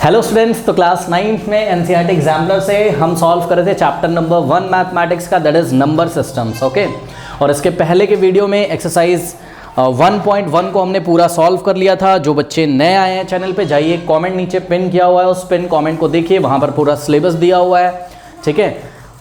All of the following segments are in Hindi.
हेलो स्टूडेंट्स, तो क्लास 9th में एनसीईआरटी एग्जामिनर से हम सॉल्व कर रहे थे चैप्टर नंबर 1 मैथमेटिक्स का, that is number systems. Okay, और इसके पहले के वीडियो में एक्सरसाइज 1.1 को हमने पूरा सॉल्व कर लिया था। जो बच्चे नए आए हैं चैनल पे, जाइए कमेंट नीचे पिन किया हुआ है, उस पिन कमेंट को देखिए, वहाँ पर पूरा सिलेबस दिया हुआ है। ठीक है,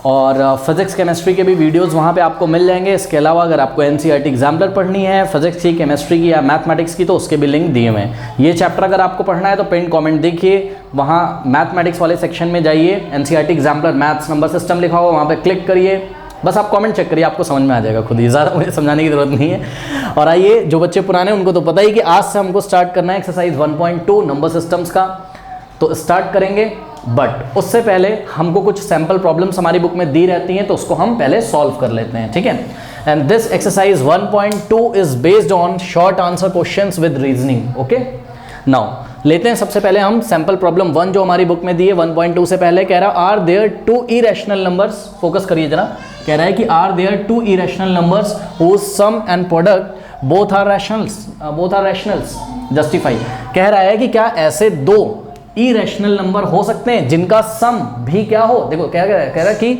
और फिजिक्स केमिस्ट्री के भी वीडियोस वहाँ पे आपको मिल जाएंगे। इसके अलावा अगर आपको एनसीईआरटी एग्जामिनर पढ़नी है फिजिक्स की, केमिस्ट्री की या मैथमेटिक्स की, तो उसके भी लिंक दिए हुए हैं। ये चैप्टर अगर आपको पढ़ना है तो पिन कमेंट देखिए, वहाँ मैथमेटिक्स वाले सेक्शन में जाइए, NCERT examiner maths number system लिखा हुआ, वहाँ पर क्लिक करिए, बस आप कमेंट चेक करिए, आपको समझ में आ जाएगा खुद ही, ज़्यादा मुझे समझाने की जरूरत नहीं है। और आइए, जो बच्चे पुराने उनको तो पता ही कि आज से हमको स्टार्ट करना है एक्सरसाइज 1.2 नंबर सिस्टम्स का, तो स्टार्ट करेंगे। बट उससे पहले हमको कुछ सैम्पल प्रॉब्लम्स हमारी बुक में दी रहती हैं, तो उसको हम पहले सॉल्व कर लेते हैं। ठीक है, and this exercise 1.2 is based on short answer questions with reasoning. Okay, now लेते हैं सबसे पहले हम सैम्पल प्रॉब्लम 1 जो हमारी बुक में दी है 1.2 से पहले। कह रहा है are there two irrational numbers, focus करिए जरा, कह रहा है कि are there two irrational numbers whose sum and product both are rationals, justify. कह रहा है कि क्या ऐसे दो इरेशनल नंबर हो सकते हैं जिनका सम भी क्या हो। देखो क्या कह रहा है कि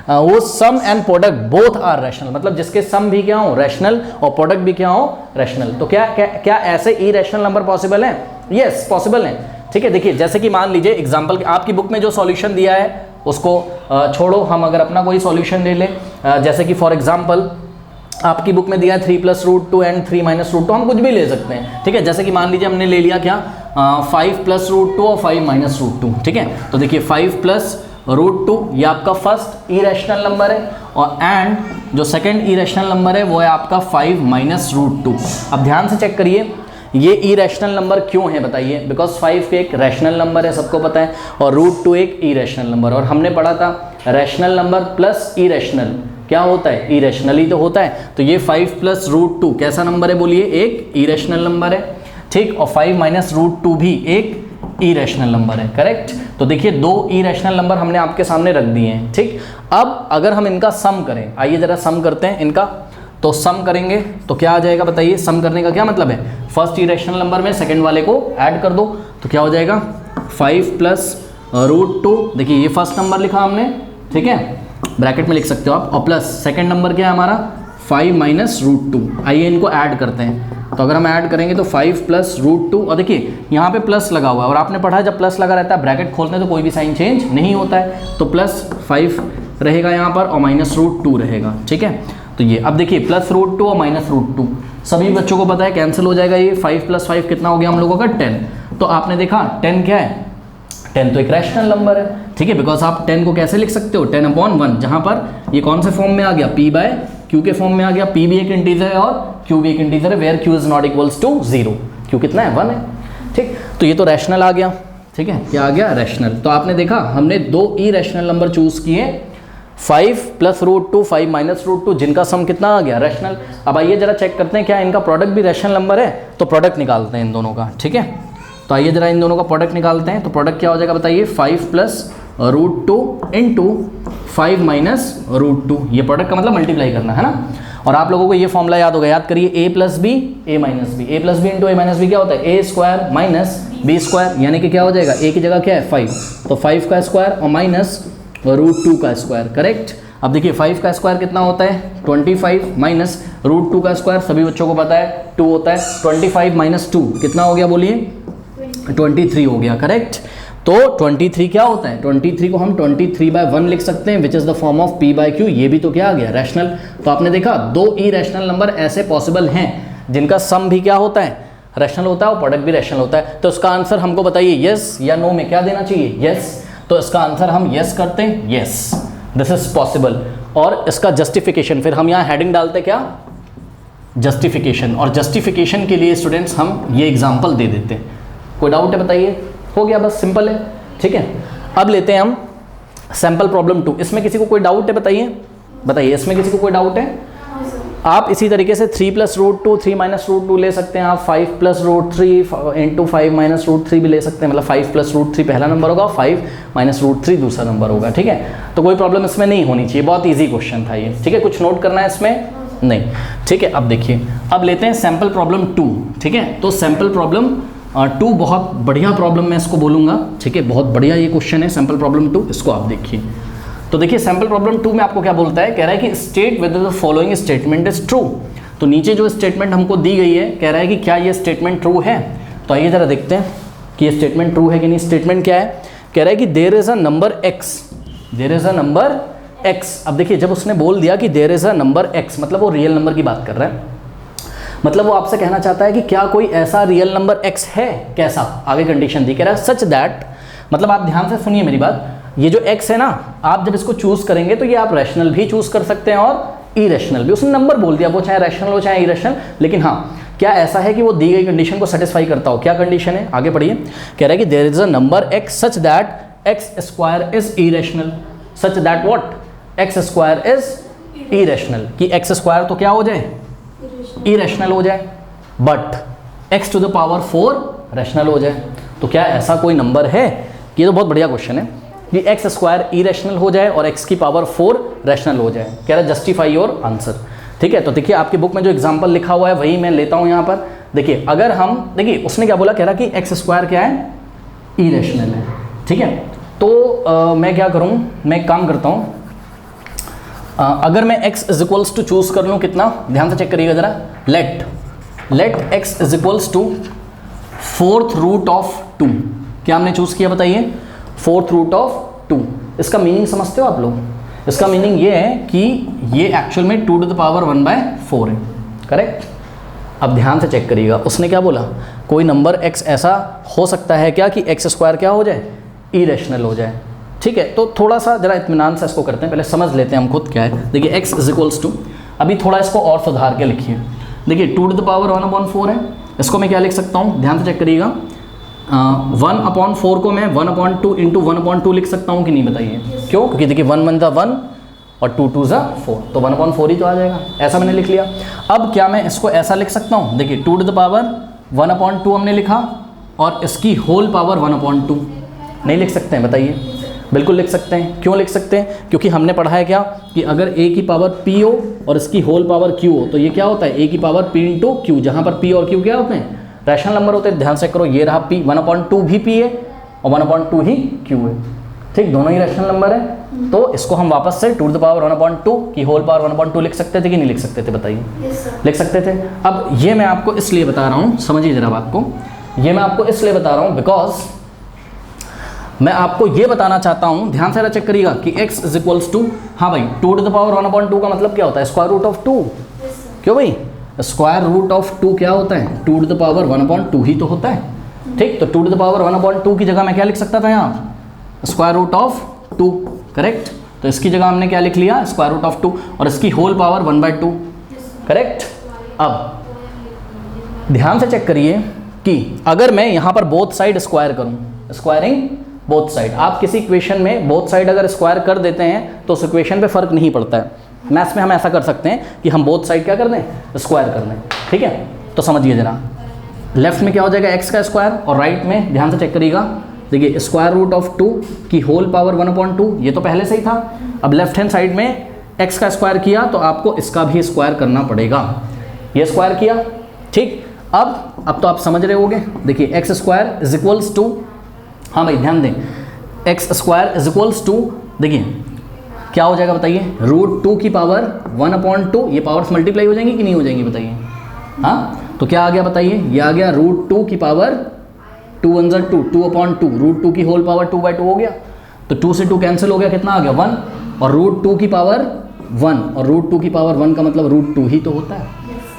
वो sum and product both are rational, मतलब जिसके सम भी क्या हो रैशनल और प्रोडक्ट भी क्या हो रैशनल। तो क्या ऐसे इरेशनल नंबर पॉसिबल हैं? यस, पॉसिबल हैं। ठीक है, देखिए जैसे कि मान लीजिए एग्जांपल, आपकी बुक में जो सॉल्यूशन दिया है उसको छोड़ो, हम अगर अपना कोई सॉल्यूशन ले लें, जैसे कि फॉर एग्जांपल आपकी बुक में दिया है 3 + √2 एंड 3 - √2, हम कुछ भी ले सकते हैं। ठीक है, जैसे कि मान लीजिए हमने ले लिया क्या 5 + √2 और 5 - √2। ठीक है, तो देखिए 5 + √2 ये आपका फर्स्ट इरेशनल नंबर है, और एंड जो सेकंड इरेशनल नंबर है वो है आपका 5 - √2। अब ध्यान से चेक करिए, ये इरेशनल नंबर क्यों है बताइए? बिकॉज 5 एक रैशनल नंबर है, सबको पता है, और √2 एक इरेशनल नंबर। और हमने पढ़ा था रैशनल नंबर प्लस इरेशनल क्या होता है? इरेशनल ही तो होता है। तो ये 5 + √2 कैसा नंबर है बोलिए? एक इरेशनल नंबर है। ठीक, और 5 - √2 भी एक इरेशनल नंबर है। करेक्ट, तो देखिए दो इरेशनल नंबर हमने आपके सामने रख दिए हैं। ठीक, अब अगर हम इनका सम करें, आइए जरा सम करते हैं इनका। तो सम करेंगे तो क्या आ जाएगा बताइए? सम करने का क्या मतलब है? फर्स्ट इरेशनल नंबर में सेकंड वाले को ऐड कर दो, तो क्या हो जाएगा 5 + √2। देखिए ये फर्स्ट नंबर लिखा हमने, ठीक है, ब्रैकेट में लिख सकते हो आप, और प्लस सेकंड नंबर क्या है हमारा 5 - √2। आइए इनको ऐड करते हैं, तो अगर हम ऐड करेंगे तो 5 + √2, और देखिए यहाँ पे प्लस लगा हुआ है, और आपने पढ़ा जब प्लस लगा रहता है ब्रैकेट खोलते हैं तो कोई भी साइन चेंज नहीं होता है, तो +5 रहेगा यहाँ पर और -√2 रहेगा। ठीक है, तो ये अब देखिए +√2 और -√2 सभी बच्चों को पता है कैंसिल हो जाएगा। ये 5 + 5 कितना हो गया हम लोगों का 10। तो आपने देखा 10 क्या है? 10 तो एक रैशनल नंबर है। ठीक है, बिकॉज आप 10 को कैसे लिख सकते हो? 10/1, जहाँ पर ये कौन से फॉर्म में आ गया? P/Q के फॉर्म में आ गया। P भी एक इंटीजर है और Q भी एक इंटीजर है, where Q is not equals to 0। Q कितना है? 1 है। ठीक, तो ये तो रैशनल आ गया। ठीक है, क्या आ गया? रैशनल। तो आपने देखा हमने दो इरेशनल नंबर चूज किए, 5 + √2, 5 - √2, जिनका सम कितना आ गया? रैशनल। अब आइए जरा चेक करते हैं क्या इनका प्रोडक्ट भी रैशनल नंबर है, तो प्रोडक्ट निकालते हैं इन दोनों का। ठीक है, तो आइए जरा इन दोनों का प्रोडक्ट निकालते हैं। तो प्रोडक्ट क्या हो जाएगा बताइए? 5 + √2 × 5 - √2, ये प्रोडक्ट का मतलब मल्टीप्लाई करना है ना। और आप लोगों को ये फॉर्मूला याद होगा, याद करिए, a + b a - b, a + b × a - b क्या होता है? a² - b², यानी कि क्या हो जाएगा? a की जगह क्या है 5, तो 5 का स्क्वायर और -√2 का स्क्वायर। करेक्ट, अब देखिए 5 का स्क्वायर कितना होता है? 25 - √2 का स्क्वायर सभी बच्चों को पता है 2 होता है। 25 - 2 कितना हो गया बोलिए? 23 हो गया। करेक्ट, तो 23 क्या होता है? 23 को हम 23/1 लिख सकते हैं, which is the form of P/Q। ये भी तो क्या आ गया? रैशनल। तो आपने देखा दो इरेशनल नंबर ऐसे पॉसिबल हैं जिनका सम भी क्या होता है? रैशनल होता है और प्रोडक्ट भी रैशनल होता है। तो इसका आंसर हमको बताइए यस या नो में क्या देना चाहिए? यस। तो इसका आंसर हम यस करते हैं, यस दिस इज पॉसिबल। और इसका जस्टिफिकेशन, फिर हम यहाँ हेडिंग डालते क्या? जस्टिफिकेशन। और जस्टिफिकेशन के लिए स्टूडेंट्स हम ये एग्जाम्पल दे देते हैं। कोई डाउट है बताइए? हो गया, बस सिंपल है। ठीक है, अब लेते हैं हम सैम्पल प्रॉब्लम 2। इसमें किसी को कोई डाउट है बताइए? बताइए, इसमें किसी को कोई डाउट है? आप इसी तरीके से 3 + √2, 3 - √2 ले सकते हैं आप, 5 + √3 × 5 - √3 भी ले सकते हैं, मतलब 5 + √3 पहला नंबर होगा, 5 - √3 दूसरा नंबर होगा। ठीक है, तो कोई प्रॉब्लम इसमें नहीं होनी चाहिए, बहुत ईजी क्वेश्चन था ये। ठीक है, कुछ नोट करना है इसमें नहीं? ठीक है, अब देखिए, अब लेते हैं सैम्पल प्रॉब्लम 2। ठीक है, तो सैम्पल प्रॉब्लम 2 बहुत बढ़िया प्रॉब्लम मैं इसको बोलूँगा, ठीक है, बहुत बढ़िया ये क्वेश्चन है सैम्पल प्रॉब्लम 2, इसको आप देखिए। तो देखिए सैम्पल प्रॉब्लम 2 में आपको क्या बोलता है, कह रहा है कि state whether the following statement is true. तो नीचे जो स्टेटमेंट हमको दी गई है, कह रहा है कि क्या ये स्टेटमेंट ट्रू है। तो आइए जरा देखते हैं कि ये स्टेटमेंट ट्रू है कि नहीं। स्टेटमेंट क्या है, कह रहा है कि there is a number x, there is a number x। अब देखिए जब उसने बोल दिया कि there is a number x, मतलब वो रियल नंबर की बात कर रहा है, मतलब वो आपसे कहना चाहता है कि क्या कोई ऐसा रियल नंबर x है। कैसा, आगे कंडीशन दी, कह रहा है सच दैट, मतलब आप ध्यान से सुनिए मेरी बात, ये जो x है ना, आप जब इसको चूज करेंगे तो ये आप रैशनल भी चूज कर सकते हैं और इरेशनल भी। उसने नंबर बोल दिया, वो चाहे रैशनल हो चाहे इरेशनल, लेकिन हाँ क्या ऐसा है कि वो दी गई कंडीशन को सेटिस्फाई करता हो। क्या कंडीशन है, आगे पढ़िए, कह रहा है कि there is a number x such that x square is irrational, such that what x square is irrational, कि एक्स स्क्वायर तो क्या हो जाए, इरेशनल हो जाए, but x to the power 4 rational हो जाए। तो क्या ऐसा कोई नंबर है, ये तो बहुत बढ़िया क्वेश्चन है, कि एक्स स्क्वायर इरेशनल हो जाए और एक्स की पावर 4 रैशनल हो जाए। कह रहा है जस्टिफाई योर आंसर, ठीक है। तो देखिए आपकी बुक में जो एग्जांपल लिखा हुआ है वही मैं लेता हूँ यहाँ पर। देखिए अगर हम, देखिए उसने क्या बोला, कह रहा कि एक्स स्क्वायर क्या है, इरेशनल है, ठीक है। तो मैं क्या करूँ, मैं एक काम करता हूँ, अगर मैं x is equals to choose कर लूँ कितना, ध्यान से चेक करिएगा जरा, let x is equals to 4th root of 2। क्या हमने चूज किया बताइए, 4th रूट ऑफ 2। इसका मीनिंग समझते हो आप लोग, इसका मीनिंग ये है कि ये एक्चुअल में 2 टू द पावर 1/4 है, करेक्ट। अब ध्यान से चेक करिएगा, उसने क्या बोला, कोई नंबर x ऐसा हो सकता है क्या कि x स्क्वायर क्या हो जाए, इरेशनल हो जाए, ठीक है। तो थोड़ा सा जरा इत्मीनान से इसको करते हैं, पहले समझ लेते हैं हम खुद क्या है। देखिए x इज इक्वल्स टू, अभी थोड़ा इसको और सुधार के लिखिए। देखिए 2 टू द पावर 1/4 है, इसको मैं क्या लिख सकता हूँ, ध्यान से चेक करिएगा, 1/4 को मैं 1/2 इंटू 1/2 लिख सकता हूँ कि नहीं बताइए। क्यों, क्योंकि देखिए 1 1 ज़ा 1 और 2 2 ज़ा 4, तो 1/4 ही तो आ जाएगा। ऐसा मैंने लिख लिया। अब क्या मैं इसको ऐसा लिख सकता हूँ, देखिए 2 टू द पावर 1/2 हमने लिखा और इसकी होल पावर 1/2 नहीं लिख सकते हैं बताइए। बिल्कुल लिख सकते हैं। क्यों लिख सकते हैं, क्योंकि हमने पढ़ा है क्या कि अगर a की पावर p हो और इसकी होल पावर q हो तो ये क्या होता है, a की पावर p इंटू q, जहाँ पर p और q क्या होते हैं, रैशनल नंबर होते हैं। ध्यान से करो, ये रहा p, 1/2 भी p है और 1/2 ही q है, ठीक, दोनों ही रैशनल नंबर है। तो इसको हम वापस से 2 टू द पावर 1/2 की होल पावर 1/2 लिख सकते थे कि नहीं लिख सकते थे बताइए। लिख सकते थे। अब ये मैं आपको इसलिए बता रहा हूँ, समझिए जरा बात को, ये मैं आपको इसलिए बता रहा हूँ बिकॉज मैं आपको ये बताना चाहता हूँ, ध्यान से चेक करिएगा कि x इज इक्वल्स टू, हाँ भाई 2 टू द पावर 1/2 का मतलब क्या होता है, स्क्वायर रूट ऑफ 2। क्यों भाई, स्क्वायर रूट ऑफ 2 क्या होता है, 2 टू द पावर 1/2 ही तो होता है, ठीक। तो 2 टू द पावर 1/2 की जगह मैं क्या लिख सकता था यहाँ, स्क्वायर रूट ऑफ 2, करेक्ट। तो इसकी जगह हमने क्या लिख लिया, स्क्वायर रूट ऑफ 2 और इसकी होल पावर 1/2, करेक्ट। अब ध्यान से चेक करिए कि अगर मैं यहाँ पर बोथ साइड स्क्वायर करूँ, स्क्वायरिंग बोथ साइड, आप किसी इक्वेशन में बोथ साइड अगर स्क्वायर कर देते हैं तो उस इक्वेशन पे फर्क नहीं पड़ता है। मैथ्स में हम ऐसा कर सकते हैं कि हम बोथ साइड क्या कर दें, स्क्वायर कर दें, ठीक है। तो समझिए जरा, लेफ्ट में क्या हो जाएगा x का स्क्वायर और राइट में ध्यान से चेक करिएगा, देखिए स्क्वायर रूट ऑफ 2 की होल पावर 1/2, ये तो पहले से ही था। अब लेफ्ट हैंड साइड में x का स्क्वायर किया तो आपको इसका भी स्क्वायर करना पड़ेगा, ये स्क्वायर किया, ठीक। अब तो आप समझ रहे होंगे। देखिए x square is equals to, हाँ भाई ध्यान दें, x square is equals to, देखिए क्या हो जाएगा बताइए, √2 की पावर 1/2, ये पावर्स मल्टीप्लाई हो जाएंगी कि नहीं हो जाएंगी बताइए। हाँ तो क्या आ गया बताइए, ये आ गया √2 की पावर 2 1 ज़ा 2, 2/2, √2 की होल पावर 2/2 हो गया। तो 2 से 2 कैंसिल हो गया, कितना आ गया 1, और √2 की पावर 1, और √2 की पावर 1 का मतलब √2 ही तो होता है।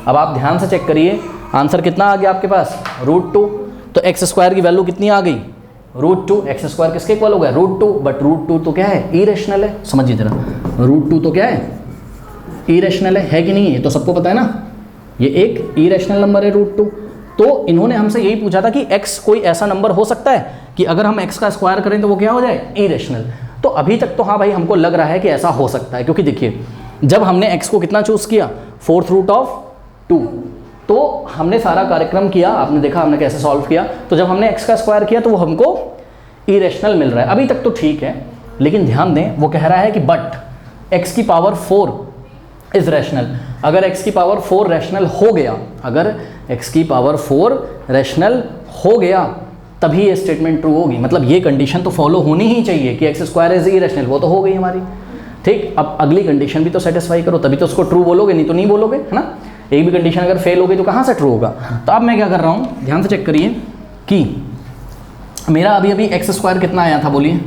अब आप ध्यान से चेक करिए, आंसर कितना आ गया आपके पास, √2। तो एक्स स्क्वायर की वैल्यू कितनी आ गई, √2। एक्स स्क्वायर किसके इक्वल हो गया, √2, बट √2 तो क्या है, इरेशनल है। समझिए जरा, √2 तो क्या है, इरेशनल है कि नहीं, ये तो सबको पता है ना, ये एक इरेशनल नंबर है √2। तो इन्होंने हमसे यही पूछा था कि x कोई ऐसा नंबर हो सकता है कि अगर हम x का स्क्वायर करें तो वो क्या हो जाए, इरेशनल। तो अभी तक तो हाँ भाई हमको लग रहा है कि ऐसा हो सकता है, क्योंकि देखिए जब हमने x को कितना चूज़ किया, 4th रूट ऑफ 2, तो हमने सारा कार्यक्रम किया, आपने देखा हमने कैसे सॉल्व किया। तो जब हमने x का स्क्वायर किया तो वो हमको इरेशनल मिल रहा है। अभी तक तो ठीक है, लेकिन ध्यान दें वो कह रहा है कि बट x की पावर 4 इज रैशनल। अगर x की पावर 4 रैशनल हो गया, अगर x की पावर 4 रैशनल हो गया तभी ये स्टेटमेंट ट्रू होगी। मतलब ये कंडीशन तो फॉलो होनी ही चाहिए कि एक्स स्क्वायर इज इरेशनल, वो तो हो गई हमारी। ठीक, अब अगली कंडीशन भी तो सेटिस्फाई करो, तभी तो उसको ट्रू बोलोगे, नहीं तो नहीं बोलोगे, है ना। एक भी कंडीशन अगर फेल हो गई तो कहाँ से ट्रू होगा। तो अब मैं क्या कर रहा हूँ, ध्यान से चेक करिए कि मेरा अभी अभी एक्स स्क्वायर कितना आया था, बोलिए।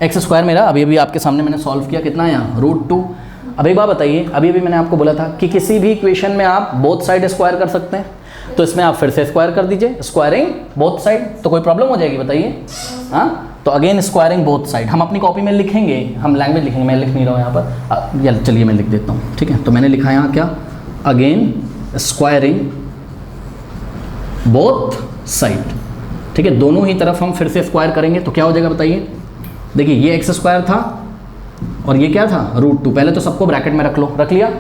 एक्स स्क्वायर मेरा अभी अभी आपके सामने मैंने सॉल्व किया, कितना आया, √2। अब एक बात बताइए, अभी अभी मैंने आपको बोला था कि किसी भी इक्वेशन में आप बोथ साइड स्क्वायर कर सकते हैं, तो इसमें आप फिर से स्क्वायर कर दीजिए, स्क्वायरिंग बोथ साइड, तो कोई प्रॉब्लम हो जाएगी बताइए। हाँ, तो अगेन स्क्वायरिंग बोथ साइड हम अपनी कॉपी में लिखेंगे, हम लैंग्वेज लिखेंगे, मैं लिख नहीं रहा हूँ यहाँ पर, चलिए मैं लिख देता हूँ, ठीक है। तो मैंने लिखा यहाँ क्या, अगेन स्क्वायरिंग बोथ साइड, ठीक है। दोनों ही तरफ हम फिर से स्क्वायर करेंगे तो क्या हो जाएगा बताइए। देखिए ये एक्स स्क्वायर था और ये क्या था, √2। पहले तो सबको ब्रैकेट में रख लो, रख लिया।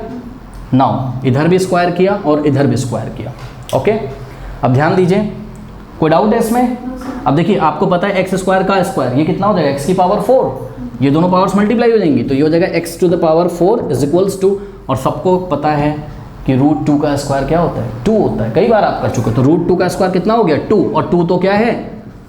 नाउ इधर भी स्क्वायर किया और इधर भी स्क्वायर किया, ओके। अब ध्यान दीजिए, कोई डाउट है इसमें। अब देखिए आपको पता है एक्स स्क्वायर का स्क्वायर ये कितना हो जाएगा, एक्स की पावर 4, ये दोनों पावर्स मल्टीप्लाई हो जाएंगी, तो ये हो जाएगा x to the power 4 is equals to, और सबको पता है कि √2 का स्क्वायर क्या होता है, 2 होता है। कई बार आप कर चुके हो, तो √2 का स्क्वायर कितना हो गया, 2, और 2 तो क्या है,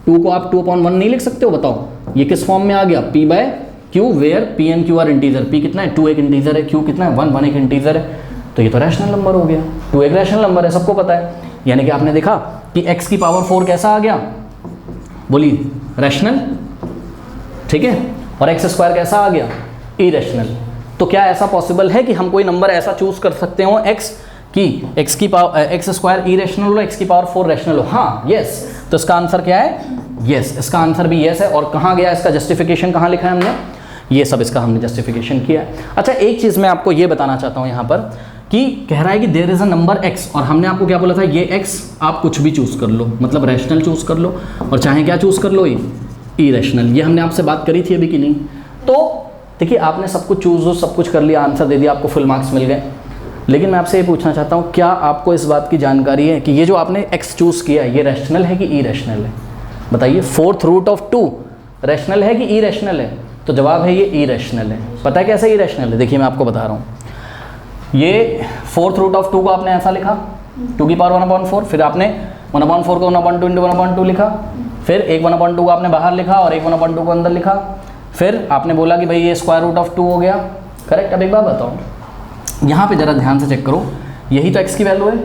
2 को आप 2/1 नहीं लिख सकते हो, बताओ ये किस फॉर्म में आ गया, p/q where p and q are integer. p कितना है, 2 एक इंटीजर है, q कितना है, 1 एक इंटीजर है, तो ये तो रैशनल नंबर हो गया, 2 एक रैशनल नंबर है, सबको पता है। यानी कि आपने देखा कि x की पावर 4 कैसा आ गया, बोलिए रैशनल, ठीक है, और एक्स स्क्वायर कैसा आ गया, इरेशनल। तो क्या ऐसा पॉसिबल है कि हम कोई नंबर ऐसा चूज कर सकते हो x की एक्स की पावर एक्स स्क्वायर इरेशनल हो, एक्स की पावर 4 रैशनल हो। हाँ, यस। तो इसका आंसर क्या है, यस। इसका आंसर भी यस है। और कहाँ गया इसका जस्टिफिकेशन, कहाँ लिखा है हमने, ये सब इसका हमने जस्टिफिकेशन किया है। अच्छा, एक चीज़ मैं आपको ये बताना चाहता हूँ यहाँ पर कि कह रहा है कि there is a number x, और हमने आपको क्या बोला था, ये x आप कुछ भी चूज़ कर लो, मतलब रैशनल चूज़ कर लो, और चाहे क्या चूज़ कर लो, ये इरेशनल। ये हमने आपसे बात करी थी अभी कि नहीं। तो देखिए आपने सब कुछ चूज़ सब कुछ कर लिया, आंसर दे दिया, आपको फुल मार्क्स मिल गए। लेकिन मैं आपसे ये पूछना चाहता हूँ, क्या आपको इस बात की जानकारी है कि ये जो आपने x चूज़ किया है ये रैशनल है कि इरेशनल है, बताइए। 4/√2 रैशनल है कि इरेशनल है, तो जवाब है ये इरेशनल है। पता है कैसे इरेशनल है, देखिए मैं आपको बता रहा हूँ। ये 4/√2 को आपने ऐसा लिखा, 2 की पावर 1/4, फिर आपने 1/4 को 1/2 × 1/2 लिखा, फिर एक 1/2 को आपने बाहर लिखा और एक 1/2 को अंदर लिखा, फिर आपने बोला कि भाई ये √2 हो गया, करेक्ट। अब एक बात बताओ, यहाँ पे ज़रा ध्यान से चेक करो, यही तो x की वैल्यू है,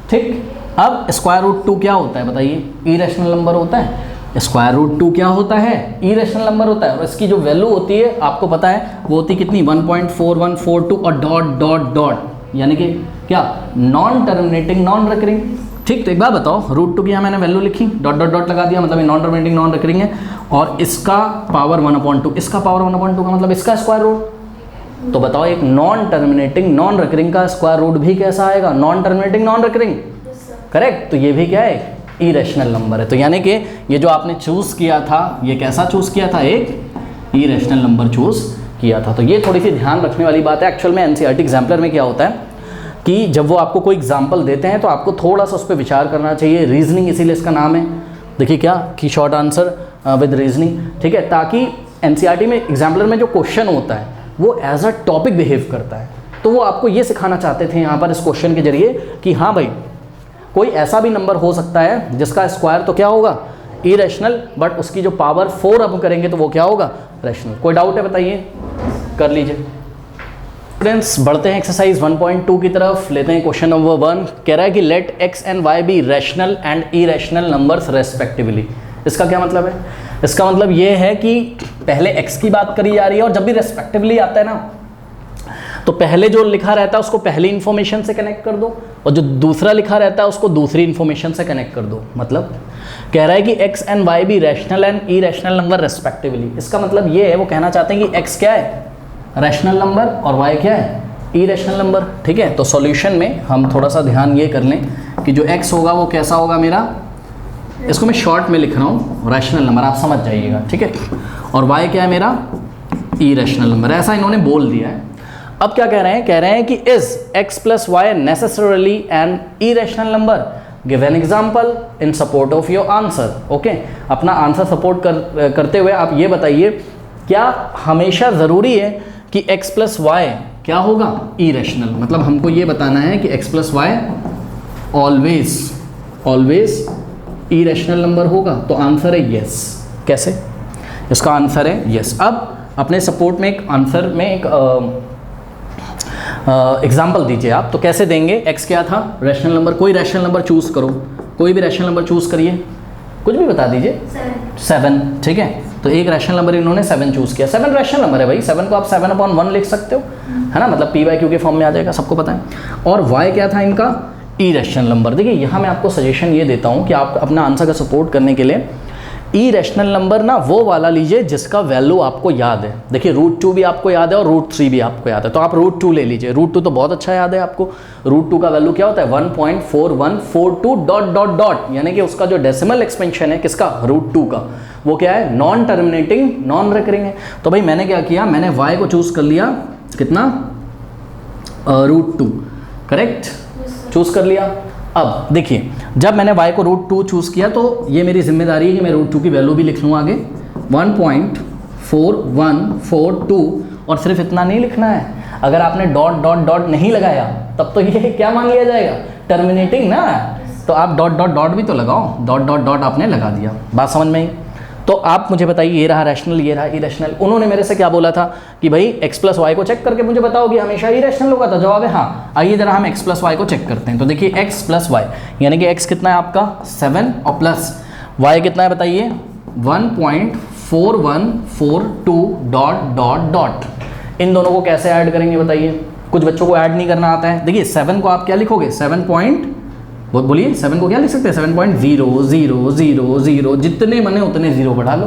ठीक। अब √2 क्या होता है बताइए, इरेशनल नंबर होता है। √2 क्या होता है, इरेशनल नंबर होता है, और इसकी जो वैल्यू होती है आपको पता है वो होती है कितनी, 1.4142 और डॉट डॉट डॉट, यानी कि क्या, नॉन टर्मिनेटिंग नॉन रिकरिंग, ठीक। तो एक बात बताओ, √2 की यहाँ मैंने वैल्यू लिखी, डॉट डॉट डॉट लगा दिया, मतलब ये नॉन टर्मिनेटिंग नॉन रिकरिंग है, और इसका पावर 1/2, इसका पावर 1/2 का मतलब इसका स्क्वायर रूट। तो बताओ एक नॉन टर्मिनेटिंग नॉन रिकरिंग का स्क्वायर रूट भी कैसा आएगा, non terminating non recurring, correct. तो ये भी क्या है, इरेशनल नंबर है। तो यानी कि ये जो आपने चूज़ किया था, ये कैसा चूज़ किया था, एक इरेशनल नंबर चूज़ किया था। तो ये थोड़ी सी ध्यान रखने वाली बात है। एक्चुअल में एनसीईआरटी एग्जाम्पलर में क्या होता है कि जब वो आपको कोई एग्जाम्पल देते हैं तो आपको थोड़ा सा उस पर विचार करना चाहिए। रीजनिंग इसीलिए इसका नाम है, देखिए क्या, कि शॉर्ट आंसर विद रीजनिंग, ठीक है, ताकि एनसीईआरटी में एग्जाम्पलर में जो क्वेश्चन होता है वो एज अ टॉपिक बिहेव करता है। तो वो आपको ये सिखाना चाहते थे यहाँ पर इस क्वेश्चन के जरिए कि हाँ भाई, कोई ऐसा भी नंबर हो सकता है जिसका स्क्वायर तो क्या होगा, इरेशनल, बट उसकी जो पावर 4 अब करेंगे तो वो क्या होगा, रैशनल। कोई डाउट है बताइए, कर लीजिए। स्टूडेंट्स बढ़ते हैं एक्सरसाइज 1.2 की तरफ, लेते हैं क्वेश्चन नंबर 1। कह रहा है कि let x and y be rational and irrational numbers respectively. इसका क्या मतलब है, इसका मतलब ये है कि पहले x की बात करी जा रही है, और जब भी रेस्पेक्टिवली आता है ना, तो पहले जो लिखा रहता है उसको पहली इन्फॉर्मेशन से कनेक्ट कर दो, और जो दूसरा लिखा रहता है उसको दूसरी इन्फॉर्मेशन से कनेक्ट कर दो। मतलब कह रहा है कि x and y be rational and irrational number respectively. इसका मतलब ये है, वो कहना चाहते हैं कि x क्या है, रैशनल नंबर, और y क्या है, इरेशनल नंबर, ठीक है। तो सॉल्यूशन में हम थोड़ा सा ध्यान ये कर लें कि जो x होगा वो कैसा होगा मेरा, इसको मैं शॉर्ट में लिख रहा हूँ रैशनल नंबर, आप समझ जाइएगा, ठीक है, और y क्या है मेरा, इरेशनल नंबर, ऐसा इन्होंने बोल दिया है। अब क्या कह रहे हैं, कह रहे हैं कि is x plus y necessarily an irrational number, give an example in support of your answer. Okay, अपना आंसर सपोर्ट करते हुए आप ये बताइए, क्या हमेशा ज़रूरी है कि x प्लस वाई क्या होगा, इरेशनल। मतलब हमको ये बताना है कि x plus why always irrational number होगा? तो आंसर है यस। कैसे? इसका आंसर है यस। अब अपने सपोर्ट में एक आंसर में एक एग्जाम्पल दीजिए आप। तो कैसे देंगे? x क्या था? Rational number. कोई रैशनल नंबर चूज़ करो, कोई भी रैशनल नंबर चूज़ करिए, कुछ भी बता दीजिए। 7। ठीक है, तो एक रैशनल नंबर इन्होंने 7 चूज़ किया। 7 रैशनल नंबर है भाई, 7 को आप 7/1 लिख सकते हो, है ना, मतलब p/q के फॉर्म में आ जाएगा, सबको पता है। और y क्या था इनका? Irrational number. देखिए यहाँ मैं आपको सजेशन ये देता हूँ कि आप अपना आंसर का सपोर्ट करने के लिए इरेशनल नंबर ना वो वाला लीजिए जिसका वैल्यू आपको याद है। देखिए √2 भी आपको याद है और √3 भी आपको याद है, तो आप √2 ले लीजिए। √2 तो बहुत अच्छा याद है आपको। √2 का वैल्यू क्या होता है? 1.4142 ... यानी कि उसका जो डेसिमल एक्सपेंशन है किसका? √2 का, वो क्या है? नॉन टर्मिनेटिंग नॉन रिकरिंग है। तो भाई मैंने क्या किया, मैंने y को चूज़ कर लिया, कितना? √2, करेक्ट, चूज़ कर लिया। अब देखिए जब मैंने y को √2 चूज़ किया तो ये मेरी जिम्मेदारी है कि मैं √2 की वैल्यू भी लिख लूँ आगे, 1.4142। और सिर्फ इतना नहीं लिखना है, अगर आपने डॉट डॉट डॉट नहीं लगाया तब तो ये क्या मान लिया जाएगा? टर्मिनेटिंग ना। तो आप डॉट डॉट डॉट भी तो लगाओ, डॉट डॉट डॉट आपने लगा दिया। बात समझ में आई? तो आप मुझे बताइए, ये रहा रैशनल, ये रहा इरेशनल। उन्होंने मेरे से क्या बोला था कि भाई x + y को चेक करके मुझे बताओ कि हमेशा इरेशनल होगा, तो जवाब है हाँ। आइए जरा हम x + y को चेक करते हैं। तो देखिए x + y यानी कि x कितना है आपका? 7 और प्लस y कितना है बताइए? 1.4142 ... इन दोनों को कैसे ऐड करेंगे बताइए? कुछ बच्चों को ऐड नहीं करना आता है। देखिए 7 को आप क्या लिखोगे? 7 बोलिए 7 को क्या लिख सकते हैं? 7.0000, जितने बने उतने जीरो बढ़ा लो,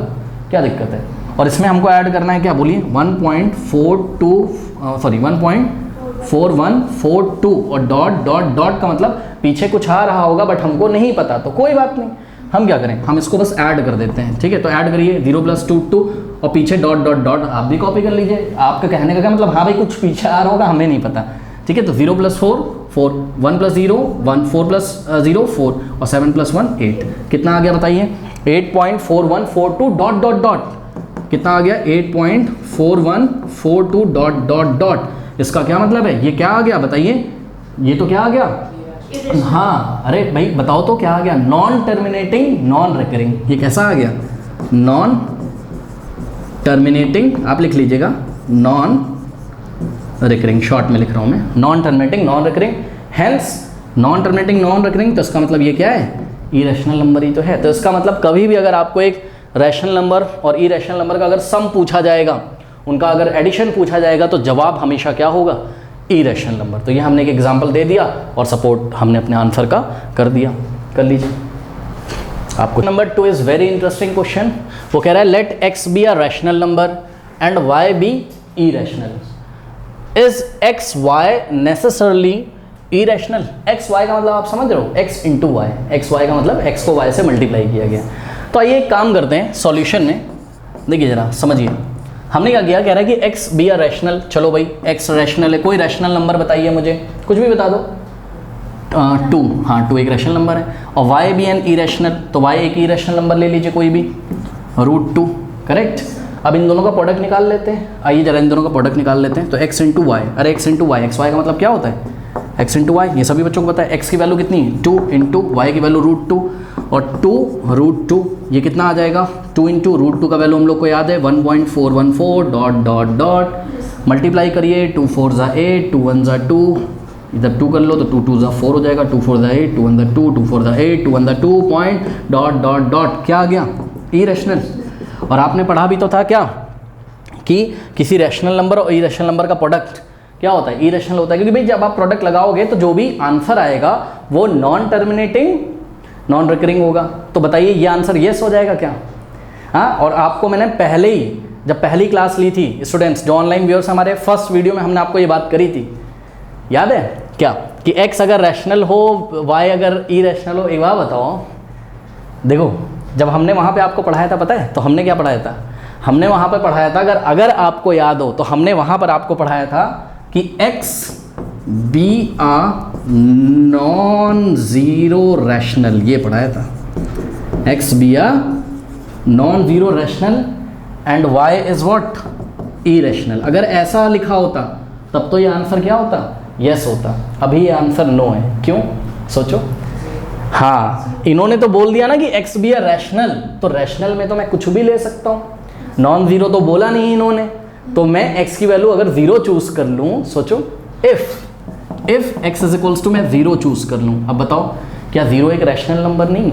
क्या दिक्कत है? और इसमें हमको ऐड करना है क्या? बोलिए 1.4142 और डॉट डॉट डॉट का मतलब पीछे कुछ आ रहा होगा बट हमको नहीं पता, तो कोई बात नहीं, हम क्या करें, हम इसको बस ऐड कर देते हैं। ठीक है, तो ऐड करिए 0 + 2 2 और पीछे डॉट डॉट डॉट आप भी कॉपी कर लीजिए। आपका कहने का क्या मतलब? हाँ भाई कुछ पीछे आ रहा होगा, हमें नहीं पता। ठीक है, तो 0 + 4 4, 1 + 0 1, 4 + 0 4 और 7 + 1 8। कितना आ गया बताइए? 8.4142 डॉट डॉट डॉट। कितना आ गया? 8.4142 डॉट डॉट डॉट। इसका क्या मतलब है? ये क्या आ गया बताइए? ये तो क्या आ गया? हाँ, अरे भाई बताओ तो क्या आ गया? Non terminating non recurring. ये कैसा आ गया? नॉन टर्मिनेटिंग, आप लिख लीजिएगा, नॉन रिकरिंग, शॉर्ट में लिख रहा हूँ मैं, non terminating non recurring. Hence non terminating non recurring, तो इसका मतलब ये क्या है? इरेशनल नंबर ही तो है। तो इसका मतलब कभी भी अगर आपको एक रैशनल नंबर और इरेशनल नंबर का अगर सम पूछा जाएगा, उनका अगर एडिशन पूछा जाएगा, तो जवाब हमेशा क्या होगा? Irrational number. तो ये हमने एक एग्जाम्पल दे दिया और सपोर्ट हमने अपने आंसर का कर दिया। कर लीजिए आपको। Number 2 is very interesting question. वो कह रहा है let x be a rational number and y be irrational. Is x y necessarily irrational? X y का मतलब आप समझ रहे हो? x × y, एक्स वाई का मतलब x को y से मल्टीप्लाई किया गया। तो आइए एक काम करते हैं सॉल्यूशन में, देखिए जरा समझिए। हमने क्या किया? कह रहा है कि x बी अ रैशनल। चलो भाई x रैशनल है, कोई रैशनल नंबर बताइए मुझे, कुछ भी बता दो। 2, हाँ 2 एक रैशनल नंबर है। और y बी एन इरेशनल, तो y एक इरेशनल नंबर ले लीजिए कोई भी, √2, करेक्ट। अब इन दोनों का प्रोडक्ट निकाल लेते हैं। आइए जरा इन दोनों का प्रोडक्ट निकाल लेते हैं। तो x × y, अरे x × y, x y का मतलब क्या होता है? x × y, ये सभी बच्चों को पता है। x की वैल्यू कितनी? 2 × y की वैल्यू √2 और 2 √2, ये कितना आ जाएगा? 2 × √2 का वैल्यू हम लोग को याद है 1.414 डॉट डॉट डॉट, मल्टीप्लाई करिए 2 4 = 8, 2 1 = 2, इधर 2 कर लो तो 2 2 = 4 हो जाएगा, 2 4 = 8, 2 1 = 2, 2 4 = 8, 2 1 = 2 पॉइंट डॉट डॉट डॉट। क्या आ गया? इरेशनल। और आपने पढ़ा भी तो था क्या कि किसी रैशनल नंबर और इरेशनल नंबर का प्रोडक्ट क्या होता है? इरेशनल होता है, क्योंकि भाई जब आप प्रोडक्ट लगाओगे तो जो भी आंसर आएगा वो नॉन टर्मिनेटिंग नॉन रिकरिंग होगा। तो बताइए ये आंसर येस हो जाएगा क्या? हाँ, और आपको मैंने पहले ही जब पहली क्लास ली थी, स्टूडेंट्स जो ऑनलाइन व्यूअर्स, हमारे फर्स्ट वीडियो में हमने आपको ये बात करी थी, याद है क्या? कि x अगर रैशनल हो, y अगर इरेशनल हो। एक बात बताओ, देखो जब हमने वहाँ पे आपको पढ़ाया था, पता है तो हमने क्या पढ़ाया था? हमने वहाँ पर पढ़ाया था, अगर आपको याद हो तो हमने वहाँ पर आपको पढ़ाया था कि x be a non zero rational, ये पढ़ाया था। x be a non zero rational and y is what? Irrational. अगर ऐसा लिखा होता तब तो ये आंसर क्या होता? यस होता। अभी ये आंसर नो है। क्यों? सोचो। हाँ, इन्होंने तो बोल दिया ना कि एक्स बी है रैशनल, तो रैशनल में तो मैं कुछ भी ले सकता हूँ, नॉन जीरो तो बोला नहीं इन्होंने, तो मैं एक्स की वैल्यू अगर जीरो चूज कर लूँ, सोचो if x is equals to मैं जीरो चूज कर लूँ, अब बताओ क्या जीरो एक रैशनल नंबर नहीं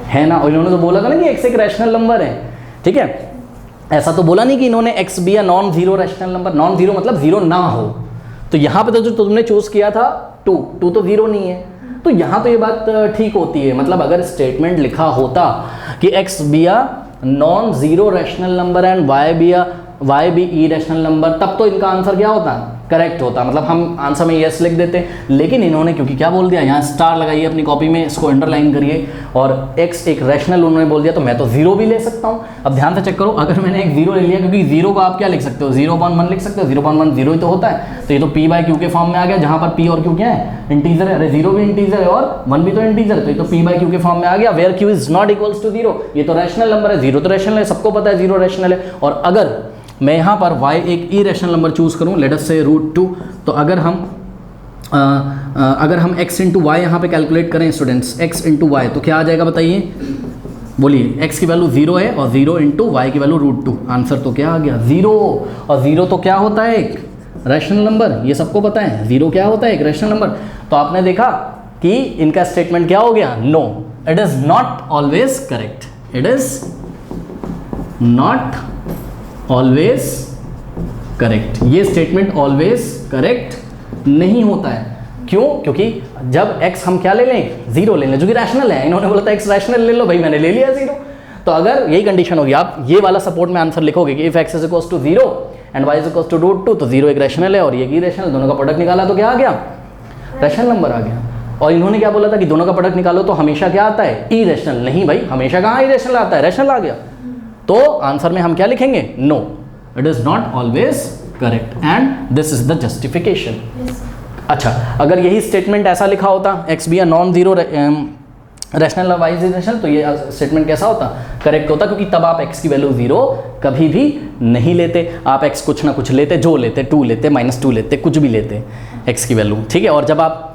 है ना? और इन्होंने तो बोला था ना कि एक्स एक रैशनल नंबर है, ठीक है, ऐसा तो बोला नहीं कि इन्होंने x be a non zero rational number, non zero मतलब जीरो ना हो, तो यहाँ पे तो जो तुमने चूज किया था टू तो जीरो नहीं है, तो यहाँ तो ये बात ठीक होती है। मतलब अगर स्टेटमेंट लिखा होता कि x be a non zero rational number and y be irrational number, तब तो इनका आंसर क्या होता, करेक्ट होता, मतलब हम आंसर में यस लिख देते। लेकिन इन्होंने क्योंकि क्या बोल दिया, यहाँ स्टार लगाइए अपनी कॉपी में, इसको अंडरलाइन करिए, और एक्स एक रैशनल उन्होंने बोल दिया, तो मैं तो जीरो भी ले सकता हूँ। अब ध्यान से चेक करो, अगर मैंने एक जीरो ले लिया, क्योंकि जीरो को आप क्या लिख सकते हो, 0.1 लिख सकते हो, 0.1 जीरो ही तो होता है, तो ये तो पी बाय क्यू के फॉर्म में आ गया, जहाँ पर पी और क्यू क्या है, इंटीजर है, अरे जीरो भी इंटीजर है और 1 भी तो इंटीजर है, तो ये तो पी बाय क्यू के फॉर्म में आ गया, where q is not equals to zero, ये तो रैशनल नंबर है, जीरो तो रैशनल है, सबको पता है जीरो रैशनल है। और अगर मैं यहाँ पर y एक इरेशनल नंबर चूज करूँ, लेट अस से √2, तो अगर हम x इंटू वाई यहाँ पे कैलकुलेट करें स्टूडेंट्स, x इंटू वाई, तो क्या आ जाएगा बताइए, बोलिए, x की वैल्यू 0 है और 0 इंटू वाई की वैल्यू √2, आंसर तो क्या आ गया 0, और 0 तो क्या होता है, एक रैशनल नंबर, ये सबको पता है, 0 क्या होता है, एक रैशनल नंबर। तो आपने देखा कि इनका स्टेटमेंट क्या हो गया, no, it is not always correct, it is not always correct, ये स्टेटमेंट ऑलवेज करेक्ट नहीं होता है। क्यों? क्योंकि जब x हम क्या ले लें, जीरो ले लें, जो कि रैशनल है, इन्होंने बोला था x रैशनल ले लो, भाई मैंने ले लिया जीरो, तो अगर यही कंडीशन होगी, आप ये वाला सपोर्ट में आंसर लिखोगे कि if x is equals to 0 and y is equals to √2, तो 0 एक रैशनल है और ये की रैशनल, दोनों का प्रोडक्ट निकाला तो क्या आ गया, रैशनल नंबर आ गया। और इन्होंने क्या बोला था कि दोनों का प्रोडक्ट निकालो तो हमेशा क्या आता है, ई रैशनल, नहीं भाई, हमेशा कहाँ ई रैशनल आता है, रैशनल आ गया, तो आंसर में हम क्या लिखेंगे, no, it is not always correct and this is the justification. अच्छा, अगर यही स्टेटमेंट ऐसा लिखा होता, x be a non zero rational और वाई इज रैशनल, तो ये स्टेटमेंट कैसा होता, करेक्ट होता, क्योंकि तब आप x की वैल्यू 0 कभी भी नहीं लेते, आप x कुछ ना कुछ लेते, जो लेते, 2 लेते, -2 लेते, कुछ भी लेते x की वैल्यू, ठीक है। और जब आप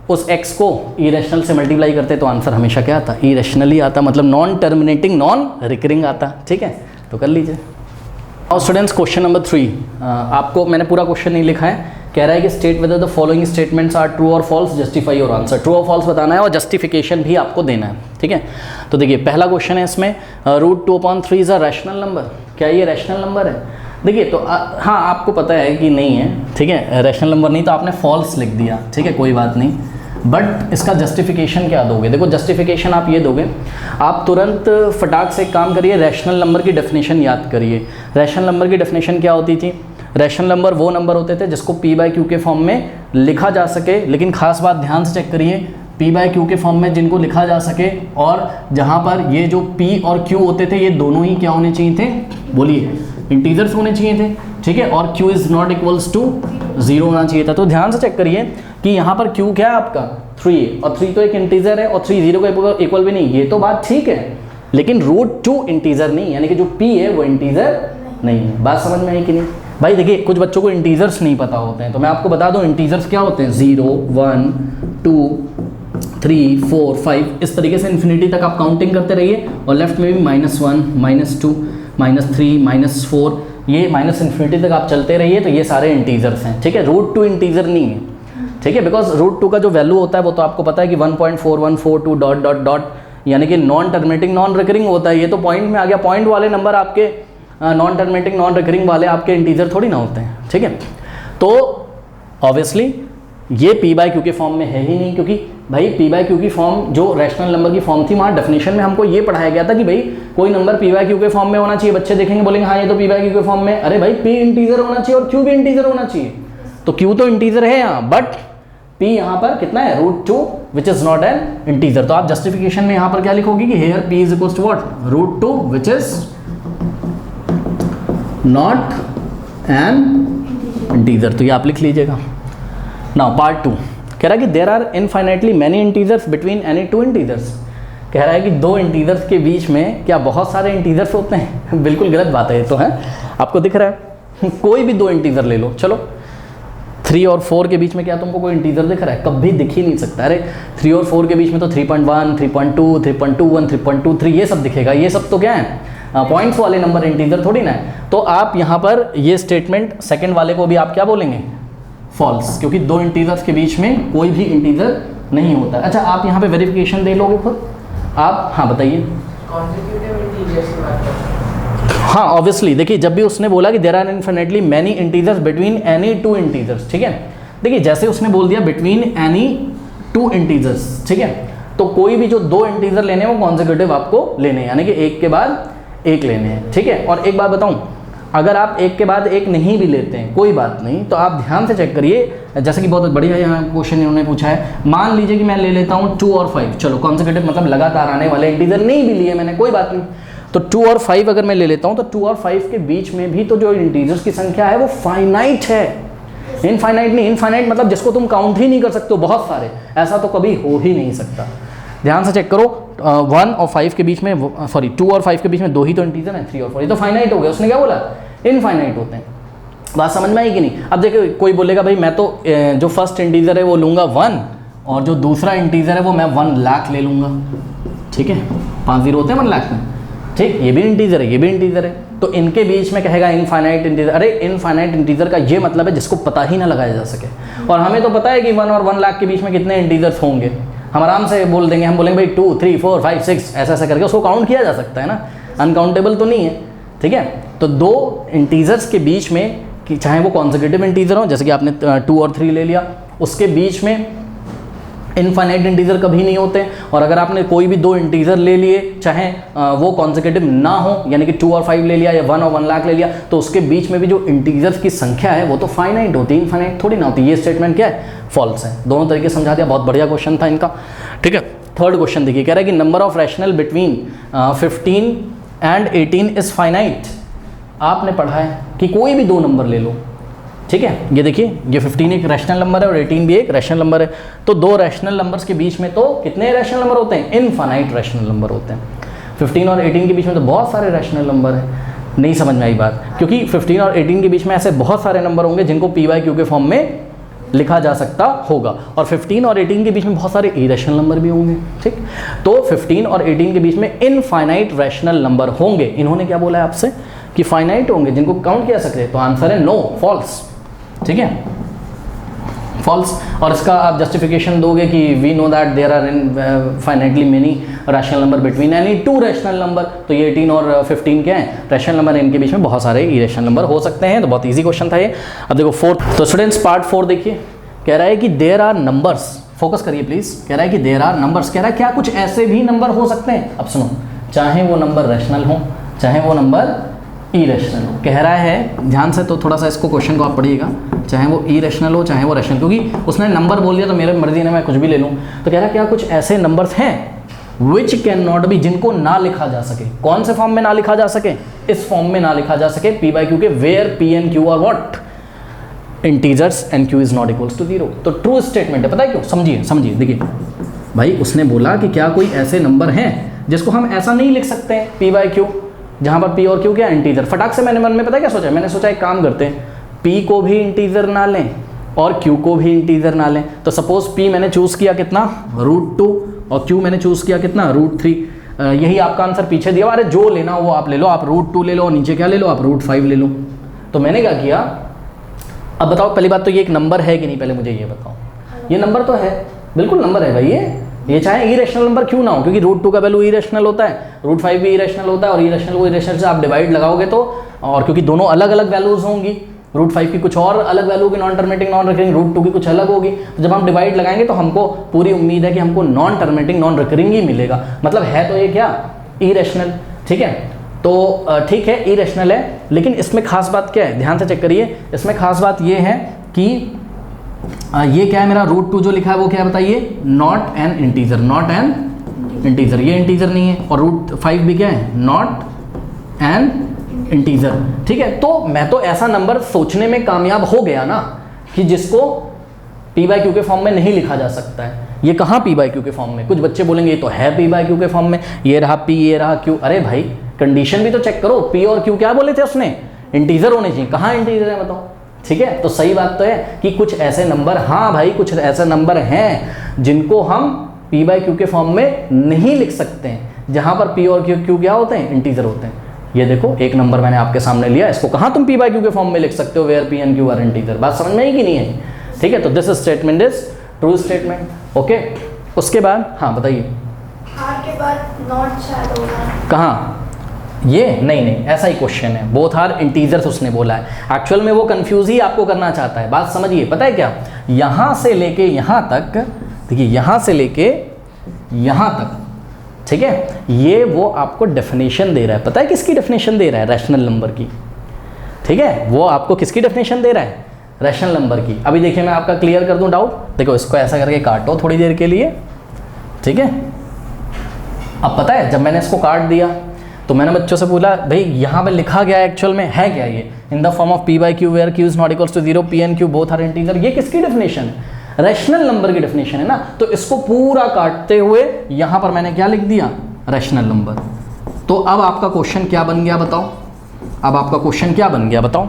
उस x को इरेशनल से मल्टीप्लाई करते तो आंसर हमेशा क्या आता, इरेशनल ही आता, मतलब नॉन टर्मिनेटिंग नॉन रिकरिंग आता, ठीक है। तो कर लीजिए। और स्टूडेंट्स क्वेश्चन नंबर 3, आपको मैंने पूरा क्वेश्चन नहीं लिखा है, कह रहा है कि state whether the following statements are true और false, justify your answer, true और फॉल्स बताना है और जस्टिफिकेशन भी आपको देना है, ठीक है। तो देखिए पहला क्वेश्चन है इसमें, √2/3 इज अ रैशनल नंबर, क्या ये रैशनल नंबर है? देखिए तो हाँ, आपको पता है कि नहीं है, ठीक है, रैशनल नंबर नहीं, तो आपने फॉल्स लिख दिया, ठीक है, कोई बात नहीं, बट इसका जस्टिफिकेशन क्या दोगे? देखो जस्टिफिकेशन आप ये दोगे, आप तुरंत फटाक से एक काम करिए, रैशनल नंबर की डेफिनेशन याद करिए। रैशनल नंबर की डेफिनेशन क्या होती थी? रैशनल नंबर वो नंबर होते थे जिसको p बाय क्यू के फॉर्म में लिखा जा सके, लेकिन खास बात ध्यान से चेक करिए, p बाय क्यू के फॉर्म में जिनको लिखा जा सके, और जहाँ पर ये जो p और q होते थे ये दोनों ही क्या होने चाहिए थे, बोलिए, इंटीजर्स होने चाहिए थे, ठीक है, और q is not equals to 0 होना चाहिए था। तो ध्यान से चेक करिए कि यहाँ पर q क्या है आपका 3 है, और 3 तो एक इंटीजर है, और 3 0 को इक्वल भी नहीं, ये तो बात ठीक है, लेकिन √2 इंटीजर नहीं, यानी कि जो p है वो इंटीजर नहीं है। बात समझ में आई कि नहीं भाई? देखिए कुछ बच्चों को इंटीजर्स नहीं पता होते हैं, तो मैं आपको बता दूं इंटीजर्स क्या होते हैं, 0 1 2 3 4 5, इस तरीके से इन्फिनिटी तक आप काउंटिंग करते रहिए, और लेफ्ट में भी -1 -2 -3 -4, ये -इन्फिनिटी तक आप चलते रहिए, तो ये सारे इंटीजर्स हैं, ठीक है। √2 इंटीजर नहीं है, ठीक है, बिकॉज √2 का जो वैल्यू होता है वो तो आपको पता है कि 1.4142 डॉट डॉट डॉट, यानी कि नॉन टर्मिनेटिंग नॉन रिकरिंग होता है, ये तो पॉइंट में आ गया, पॉइंट वाले नंबर आपके नॉन टर्मिनेटिंग नॉन रिकरिंग वाले आपके इंटीजर थोड़ी ना होते हैं, ठीक है। तो ऑब्वियसली ये p बाय क्यू के फॉर्म में है ही नहीं, क्योंकि भाई p बाय क्यू की फॉर्म जो रैशनल नंबर की फॉर्म थी, वहाँ डेफिनेशन में हमको ये पढ़ाया गया था कि भाई कोई नंबर p बाय क्यू के फॉर्म में होना चाहिए, बच्चे देखेंगे बोलेंगे हाँ ये तो p बाय क्यू के फॉर्म में, अरे भाई p इंटीजर होना चाहिए और q भी इंटीजर होना चाहिए, तो q तो इंटीजर है यहाँ, बट p यहाँ पर कितना है, √2 which is not an integer. तो आप जस्टिफिकेशन में यहाँ पर क्या लिखोगे कि here p is equals to what, √2 which is not an integer, तो ये आप लिख लीजिएगा। नाउ पार्ट 2 कह रहा है कि there are infinitely many integers between any two integers, कह रहा है कि दो इंटीजर्स के बीच में क्या बहुत सारे इंटीजर्स होते हैं? बिल्कुल गलत बात है ये तो, है आपको दिख रहा है, कोई भी दो इंटीजर ले लो, चलो 3 और 4 के बीच में क्या तुमको कोई इंटीजर दिख रहा है? कभी दिख ही नहीं सकता। अरे 3 और 4 के बीच में तो 3.1, 3.2, 3.21, 3.23 ये सब दिखेगा। ये सब तो क्या है? पॉइंट्स वाले नंबर, इंटीजर थोड़ी ना है। तो आप यहाँ पर ये स्टेटमेंट सेकंड वाले को भी आप क्या बोलेंगे? फॉल्स, क्योंकि दो इंटीजर्स के बीच में कोई भी इंटीजर नहीं होता। अच्छा, आप यहाँ पे वेरिफिकेशन दे लोगे खुद आप? हाँ बताइए। हाँ ऑब्वियसली, देखिए जब भी उसने बोला कि there are infinitely many integers between any two integers, ठीक है, देखिए जैसे उसने बोल दिया बिटवीन एनी टू इंटीजर्स, ठीक है, तो कोई भी जो दो इंटीजर लेने हैं वो कॉन्सेक्यूटिव आपको लेने हैं, यानी कि एक के बाद एक लेने हैं, ठीक है। और एक बात बताऊं, अगर आप एक के बाद एक नहीं भी लेते हैं कोई बात नहीं, तो आप ध्यान से चेक करिए, जैसे कि बहुत बढ़िया यहाँ क्वेश्चन इन्होंने पूछा है, मान लीजिए कि मैं ले लेता हूँ 2 और 5, चलो कॉन्सेक्यूटिव मतलब लगातार आने वाले इंटीजर नहीं भी लिए मैंने, कोई बात नहीं, तो 2 और 5 अगर मैं ले लेता हूँ तो 2 और 5 के बीच में भी तो जो इंटीजर्स की संख्या है वो फाइनाइट है, इनफाइनाइट नहीं। इनफाइनाइट मतलब जिसको तुम काउंट ही नहीं कर सकते हो, बहुत सारे, ऐसा तो कभी हो ही नहीं सकता। ध्यान से चेक करो, 1 और 5 के बीच में, सॉरी 2 और 5 के बीच में दो ही तो इंटीजर हैं, 3 और 4, ये तो फाइनाइट हो गया। उसने क्या बोला? इनफाइनाइट होते हैं। बात समझ में आई कि नहीं? अब देखो कोई बोलेगा भाई मैं तो जो फर्स्ट इंटीजर है वो लूँगा 1 और जो दूसरा इंटीजर है वो मैं 1 लाख ले लूँगा, ठीक है, 5 0 होते हैं 1 लाख में, ठीक, ये भी इंटीजर है ये भी इंटीजर है, तो इनके बीच में कहेगा इनफाइनाइट इंटीजर। अरे इनफाइनाइट इंटीजर का ये मतलब है जिसको पता ही ना लगाया जा सके, और हमें तो पता है कि 1 और 1 लाख के बीच में कितने इंटीजर्स होंगे, हम आराम से बोल देंगे, हम बोलेंगे भाई 2 3 4 5 6 ऐसा ऐसा करके उसको काउंट किया जा सकता है ना, अनकाउंटेबल तो नहीं है, ठीक है। तो दो इंटीजर्स के बीच में, कि चाहे वो कॉन्सेक्यूटिव इंटीजर हो, जैसे कि आपने 2 और 3 ले लिया, उसके बीच में इनफाइनाइट इंटीजर कभी नहीं होते। और अगर आपने कोई भी दो इंटीजर ले लिए, चाहे वो कॉन्सेक्यूटिव ना हो, यानी कि 2 और 5 ले लिया या 1 और 1 लाख ले लिया, तो उसके बीच में भी जो इंटीजर्स की संख्या है वो तो फाइनाइट होती है, इनफाइनाइट थोड़ी ना होती। ये स्टेटमेंट क्या है? फॉल्स है। दोनों तरीके समझा दिया, बहुत बढ़िया क्वेश्चन था इनका, ठीक है। थर्ड क्वेश्चन देखिए, कह रहा है कि number of rational between 15 and 18 is finite. आपने पढ़ा है कि कोई भी दो नंबर ले लो, ठीक है, ये देखिए ये 15 एक रैशनल नंबर है और 18 भी एक रैशनल नंबर है, तो दो रैशनल नंबर्स के बीच में तो कितने रैशनल नंबर होते हैं? इनफाइनाइट रैशनल नंबर होते हैं। 15 और 18 के बीच में तो बहुत सारे रैशनल नंबर हैं। नहीं समझ में आई बात? क्योंकि 15 और 18 के बीच में ऐसे बहुत सारे नंबर होंगे जिनको p/q के फॉर्म में लिखा जा सकता होगा, और 15 और 18 के बीच में बहुत सारे इरेशनल नंबर भी होंगे, ठीक। तो 15 और 18 के बीच में इनफाइनाइट रैशनल नंबर होंगे। इन्होंने क्या बोला है आपसे कि फाइनाइट होंगे जिनको काउंट किया सकते हैं, तो आंसर है नो, फॉल्स, ठीक है, फॉल्स। और इसका आप जस्टिफिकेशन दोगे कि we know that there are infinitely many rational number between any two rational number, तो ये 18 और 15 क्या है? रैशनल नंबर, इनके बीच में बहुत सारे इरेशनल नंबर हो सकते हैं। तो बहुत इजी क्वेश्चन था ये। अब देखो फोर्थ, तो स्टूडेंट्स पार्ट 4 देखिए, कह रहा है कि देयर आर नंबर्स, फोकस करिए प्लीज, कह रहा है कि देयर आर नंबर्स, कह रहा है क्या कुछ ऐसे भी नंबर हो सकते हैं? अब सुनो, चाहे वो नंबर रैशनल हो चाहे वो नंबर इरेशनल हो, कह रहा है ध्यान से, तो थोड़ा सा इसको क्वेश्चन को आप पढ़िएगा, चाहे वो इरेशनल हो चाहे वो रैशनल, क्योंकि उसने नंबर बोल दिया तो मेरे मर्जी ने मैं कुछ भी ले लूँ। तो कह रहा है क्या कुछ ऐसे नंबर्स हैं विच कैन नॉट बी, जिनको ना लिखा जा सके। कौन से फॉर्म में ना लिखा जा सके? इस फॉर्म में ना लिखा जा सके, p/q के, where p and q are what? Integers and q is not equals to 0। तो ट्रू स्टेटमेंट है, पता है क्यों? समझिए समझिए, देखिए भाई उसने बोला कि क्या कोई ऐसे नंबर हैं जिसको हम ऐसा नहीं लिख सकते हैं p/q, जहाँ पर p और q क्या इंटीजर। फटाक से मैंने मन में पता क्या सोचा? मैंने सोचा एक काम करते हैं, p को भी इंटीजर ना लें और q को भी इंटीजर ना लें। तो सपोज p मैंने चूज़ किया कितना? √2, और q मैंने चूज़ किया कितना? √3। यही आपका आंसर पीछे दिया, अरे जो लेना वो आप ले लो, आप √2 ले लो और नीचे क्या ले लो? आप √5 ले लो। तो मैंने क्या किया, अब बताओ पहली बात तो ये एक नंबर है कि नहीं, पहले मुझे ये बताओ। ये नंबर तो है, बिल्कुल नंबर है भाई ये चाहे इरेशनल नंबर क्यों ना हो, क्योंकि √2 का वैल्यू इरेशनल होता है, √5 भी इरेशनल होता है, और इरेशनल को इरेशनल से आप डिवाइड लगाओगे तो, और क्योंकि दोनों अलग अलग वैल्यूज होंगी, √5 की कुछ और अलग वैल्यू होगी नॉन टर्मिनेटिंग नॉन रिकरिंग, √2 की कुछ अलग होगी, तो जब हम डिवाइड लगाएंगे तो हमको पूरी उम्मीद है कि हमको नॉन टर्मिनेटिंग नॉन रिकरिंग ही मिलेगा। मतलब है तो ये क्या? इरेशनल, ठीक है। तो ठीक है इरेशनल है, लेकिन इसमें खास बात क्या है? ध्यान से चेक करिए, इसमें खास बात ये है कि ये क्या है, मेरा √2 जो लिखा है वो क्या है बताइए? Not an integer, not an integer, ये इंटीजर नहीं है, और √5 भी क्या है? नॉट एन इंटीजर, ठीक है। तो मैं तो ऐसा नंबर सोचने में कामयाब हो गया ना कि जिसको p/q के फॉर्म में नहीं लिखा जा सकता है। ये कहाँ p/q के फॉर्म में? कुछ बच्चे बोलेंगे ये तो है p/q के फॉर्म में, ये रहा p ये रहा q। अरे भाई कंडीशन भी तो चेक करो, p और q क्या बोले थे उसने? इंटीजर होने चाहिए। कहाँ इंटीजर है बताओ? ठीक है, तो सही बात तो है कि कुछ ऐसे नंबर, हाँ भाई कुछ ऐसे नंबर हैं जिनको हम p बाई क्यू के फॉर्म में नहीं लिख सकते हैं, जहां पर p और q क्या होते हैं, इंटीजर होते हैं। ये देखो एक नंबर मैंने आपके सामने लिया, इसको कहाँ तुम p बाई क्यू के फॉर्म में लिख सकते हो, where p and q are integer. बात समझ में आई कि नहीं आई? ठीक है, तो this statement is true statement. Okay, उसके बाद हाँ बताइए, आर के बाद नॉट शायद होगा। कहाँ ये? नहीं, ऐसा ही क्वेश्चन है, बोथ आर इंटीजर्स उसने बोला है। एक्चुअल में वो कंफ्यूज ही आपको करना चाहता है। बात समझिए, पता है क्या, यहाँ से लेके यहाँ तक, देखिए यहाँ से लेके यहाँ तक, ठीक है, ये वो आपको डेफिनेशन दे रहा है। पता है किसकी डेफिनेशन दे रहा है? रैशनल नंबर की। ठीक है, वो आपको किसकी डेफिनेशन दे रहा है? रैशनल नंबर की। अभी देखिए मैं आपका क्लियर कर दूं डाउट। देखो इसको ऐसा करके काटो थोड़ी देर के लिए, ठीक है। अब पता है जब मैंने इसको काट दिया तो मैंने बच्चों से बोला भाई यहाँ पे लिखा गया एक्चुअल में है क्या, ये in the form of p by q where q is not equals to 0, p and q both are integer. ये किसकी डेफिनेशन है? रैशनल नंबर की डेफिनेशन है ना। तो इसको पूरा काटते हुए यहाँ पर मैंने क्या लिख दिया? Rational number. तो अब आपका क्वेश्चन क्या बन गया बताओ? अब आपका क्वेश्चन क्या बन गया बताओ?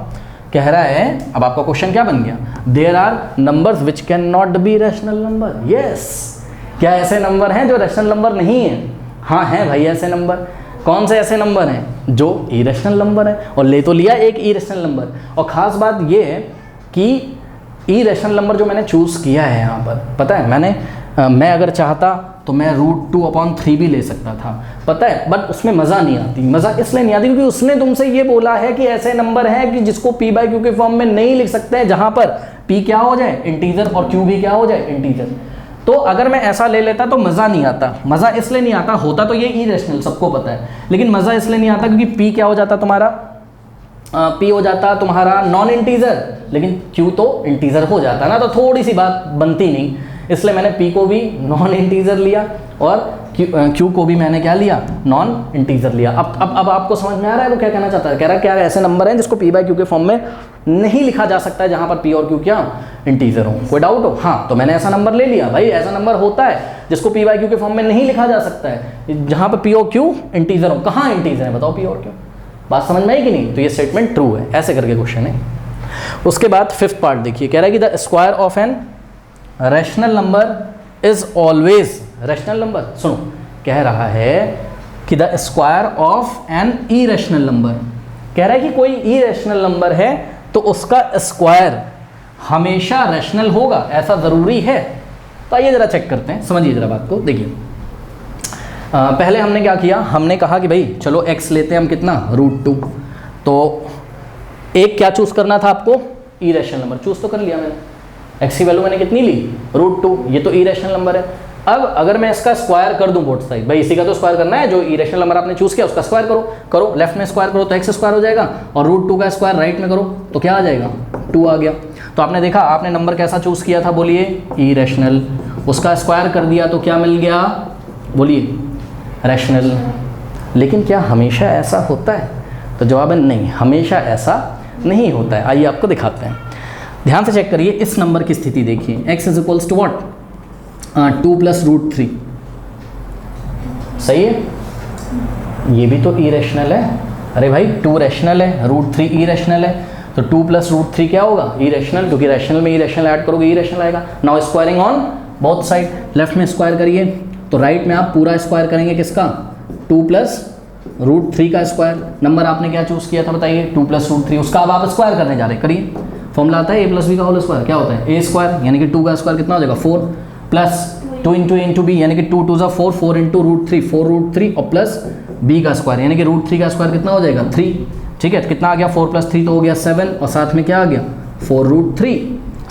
कह रहा है अब आपका क्वेश्चन क्या बन गया? There are numbers which can not be rational number. Yes, क्या ऐसे नंबर हैं जो रैशनल नंबर नहीं है? हाँ हैं भाई ऐसे नंबर। कौन से ऐसे नंबर हैं? जो इरेशनल नंबर है। और ले तो लिया एक इरेशनल नंबर, और ख़ास बात ये है कि इरेशनल नंबर जो मैंने चूज़ किया है यहाँ पर, पता है मैं अगर चाहता तो मैं √2/3 भी ले सकता था, पता है, बट उसमें मज़ा नहीं आती। मज़ा इसलिए नहीं आती क्योंकि उसने तुमसे ये बोला है कि ऐसे नंबर हैं कि जिसको p बाई क्यू के फॉर्म में नहीं लिख सकते हैं, जहाँ पर p क्या हो जाए? इंटीजर, और q भी क्या हो जाए? इंटीजर। तो अगर मैं ऐसा ले लेता तो मज़ा नहीं आता। मज़ा इसलिए नहीं आता, होता तो ये इरेशनल सबको पता है, लेकिन मज़ा इसलिए नहीं आता क्योंकि p क्या हो जाता तुम्हारा? p हो जाता तुम्हारा नॉन इंटीजर, लेकिन q तो इंटीजर हो जाता ना, तो थोड़ी सी बात बनती नहीं। इसलिए मैंने p को भी नॉन इंटीजर लिया और q को भी मैंने क्या लिया? नॉन इंटीजर लिया। अब आपको समझ में आ रहा है वो क्या कहना चाहता है? कह रहा है क्या ऐसे नंबर हैं जिसको p बाई क्यू के फॉर्म में नहीं लिखा जा सकता है, जहाँ पर p और q क्या इंटीजर हो। कोई डाउट हो? हाँ, तो मैंने ऐसा नंबर ले लिया। भाई ऐसा नंबर होता है जिसको p बाई क्यू के फॉर्म में नहीं लिखा जा सकता है, जहाँ पर p और q इंटीजर हो। कहाँ इंटीजर है बताओ p और q? बात समझ में आई कि नहीं? तो ये स्टेटमेंट ट्रू है। ऐसे करके क्वेश्चन है। उसके बाद फिफ्थ पार्ट देखिए, कह रहा है कि the square of an rational number is always rational number. सुनो, कह रहा है कि the square of an irrational number, कह रहा है कि कोई इरेशनल नंबर है तो उसका स्क्वायर हमेशा रैशनल होगा, ऐसा ज़रूरी है? तो आइए ज़रा चेक करते हैं, समझिए ज़रा बात को। देखिए पहले हमने क्या किया, हमने कहा कि भाई चलो x लेते हैं हम कितना? √2। तो एक क्या चूज़ करना था आपको? Irrational number. चूज़ तो कर लिया मैंने, x की वैल्यू मैंने कितनी ली? √2। ये तो इरेशनल नंबर है। अब अगर मैं इसका स्क्वायर कर दूं बोथ साइड, भाई इसी का तो स्क्वायर करना है, जो इरेशनल नंबर आपने चूज़ किया उसका स्क्वायर करो। लेफ्ट में स्क्वायर करो तो x स्क्वायर हो जाएगा, और √2 का स्क्वायर राइट में करो तो क्या आ जाएगा? 2 आ गया। तो आपने देखा आपने नंबर कैसा चूज़ किया था? बोलिए इरेशनल। उसका स्क्वायर कर दिया तो क्या मिल गया? बोलिए रैशनल। लेकिन क्या हमेशा ऐसा होता है? तो जवाब है नहीं, हमेशा ऐसा नहीं होता है। आइए आपको दिखाते हैं, ध्यान से चेक करिए। इस नंबर की स्थिति देखिए, x is equals to what? 2 + √3। सही है, ये भी तो इरेशनल है। अरे भाई 2 रैशनल है, √3 इरेशनल है, तो 2 + √3 क्या होगा? इरेशनल, क्योंकि रैशनल में इरेशनल ऐड करोगे इरेशनल आएगा। Now squaring on both side, left में स्क्वायर करिए तो राइट में आप पूरा स्क्वायर करेंगे किसका? 2 + √3 का स्क्वायर। नंबर आपने क्या चूज़ किया था बताइए? 2 + √3। उसका अब आप स्क्वायर करने जा रहे हैं, करिए। फॉर्मूला आता है a + b का होल स्क्वायर। क्या होता है? a स्क्वायर यानी कि 2 का स्क्वायर कितना हो जाएगा? 4 प्लस 2 × b यानी कि 2 × 2 = 4, 4 × √3 4√3, और प्लस b का स्क्वायर यानी कि √3 का स्क्वायर कितना हो जाएगा? 3। ठीक है, तो कितना आ गया? 4 + 3 तो हो गया 7, और साथ में क्या आ गया? 4√3।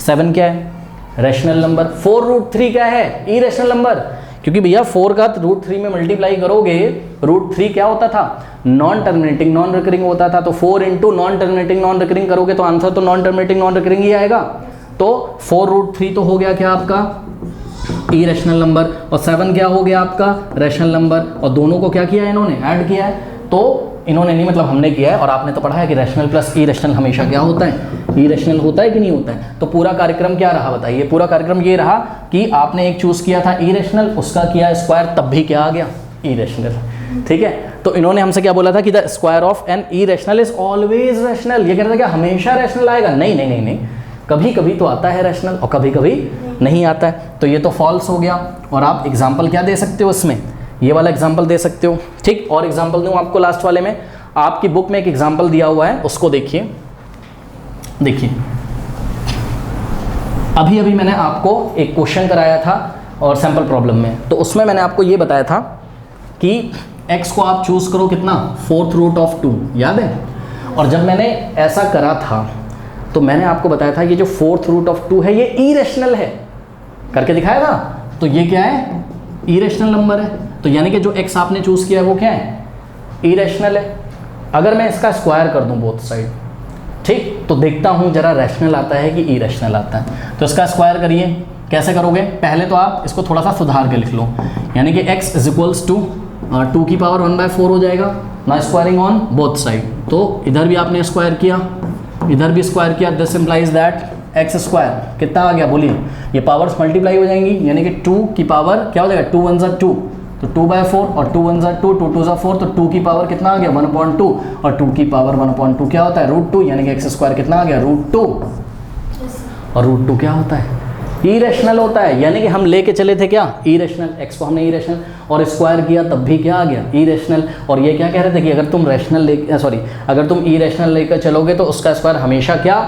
7 क्या है? Rational number. 4√3 क्या है? Irrational number. क्योंकि भैया 4 का √3 में मल्टीप्लाई करोगे, √3 क्या होता था? नॉन टर्मिनेटिंग नॉन रिकरिंग होता था। तो 4 × नॉन टर्मिनेटिंग नॉन रिकरिंग करोगे तो आंसर तो नॉन टर्मिनेटिंग नॉन रिकरिंग ही आएगा। तो 4√3 तो हो गया क्या आपका? इरेशनल नंबर, और 7 क्या हो गया आपका? Rational number. और दोनों को क्या किया है इन्होंने? ऐड किया है। तो इन्होंने नहीं, मतलब हमने किया है, और आपने तो पढ़ा है कि रैशनल प्लस इरेशनल हमेशा क्या होता है? इरेशनल होता है कि नहीं होता है? तो पूरा कार्यक्रम क्या रहा बताइए? पूरा कार्यक्रम ये रहा कि आपने एक चूज़ किया था इरेशनल, उसका किया स्क्वायर, तब भी क्या आ गया? इरेशनल। ठीक है, तो इन्होंने हमसे क्या बोला था कि the square of an irrational is always rational. ये कह रहा था कि हमेशा रैशनल आएगा, नहीं नहीं नहीं नहीं, कभी कभी तो आता है रैशनल और कभी कभी नहीं आता है, तो ये तो फॉल्स हो गया। और आप एग्जाम्पल क्या दे सकते हो इसमें, ये वाला एग्जाम्पल दे सकते हो। ठीक, और एग्जाम्पल दूँ आपको लास्ट वाले में, आपकी बुक में एक एग्जाम्पल दिया हुआ है, उसको देखिए। देखिए अभी अभी मैंने आपको एक क्वेश्चन कराया था और सैम्पल प्रॉब्लम में, तो उसमें मैंने आपको ये बताया था कि x को आप चूज़ करो कितना, 4th रूट ऑफ 2, याद है। और जब मैंने ऐसा करा था तो मैंने आपको बताया था कि जो 4th रूट ऑफ 2 है ये इरेशनल है, करके दिखाया था। तो ये क्या है, इरेशनल नंबर है, तो यानी कि जो x आपने चूज़ किया है वो क्या है, इरेशनल है। अगर मैं इसका स्क्वायर कर दूं बोथ साइड, ठीक, तो देखता हूं जरा रैशनल आता है कि इरेशनल आता है। तो इसका स्क्वायर करिए, कैसे करोगे, पहले तो आप इसको थोड़ा सा सुधार के लिख लो, यानी कि x इज इक्वल्स टू 2 की पावर 1/4 हो जाएगा ना, स्क्वायरिंग ऑन बोथ साइड। तो इधर भी आपने स्क्वायर किया, इधर भी स्क्वायर किया, this implies that x square कितना आ गया, बोलिए, ये पावर्स मल्टीप्लाई हो जाएंगी, यानी कि 2 की पावर क्या हो जाएगा, 2 1 2, तो 2/4 और 2 1 2, 2 2 4, तो 2 की पावर कितना आ गया, 1/2, और 2 की पावर 1/2 क्या होता है, √2, यानी कि एक्स स्क्वायर कितना आ गया, √2। और √2 क्या होता है, इरेशनल होता है, यानी कि हम लेके चले थे क्या, इरेशनल, एक्स को हमने इरेशनल और स्क्वायर किया तब भी क्या आ गया, इरेशनल। और ये क्या कह रहे थे कि अगर तुम रैशनल अगर तुम इरेशनल लेकर चलोगे तो उसका स्क्वायर हमेशा क्या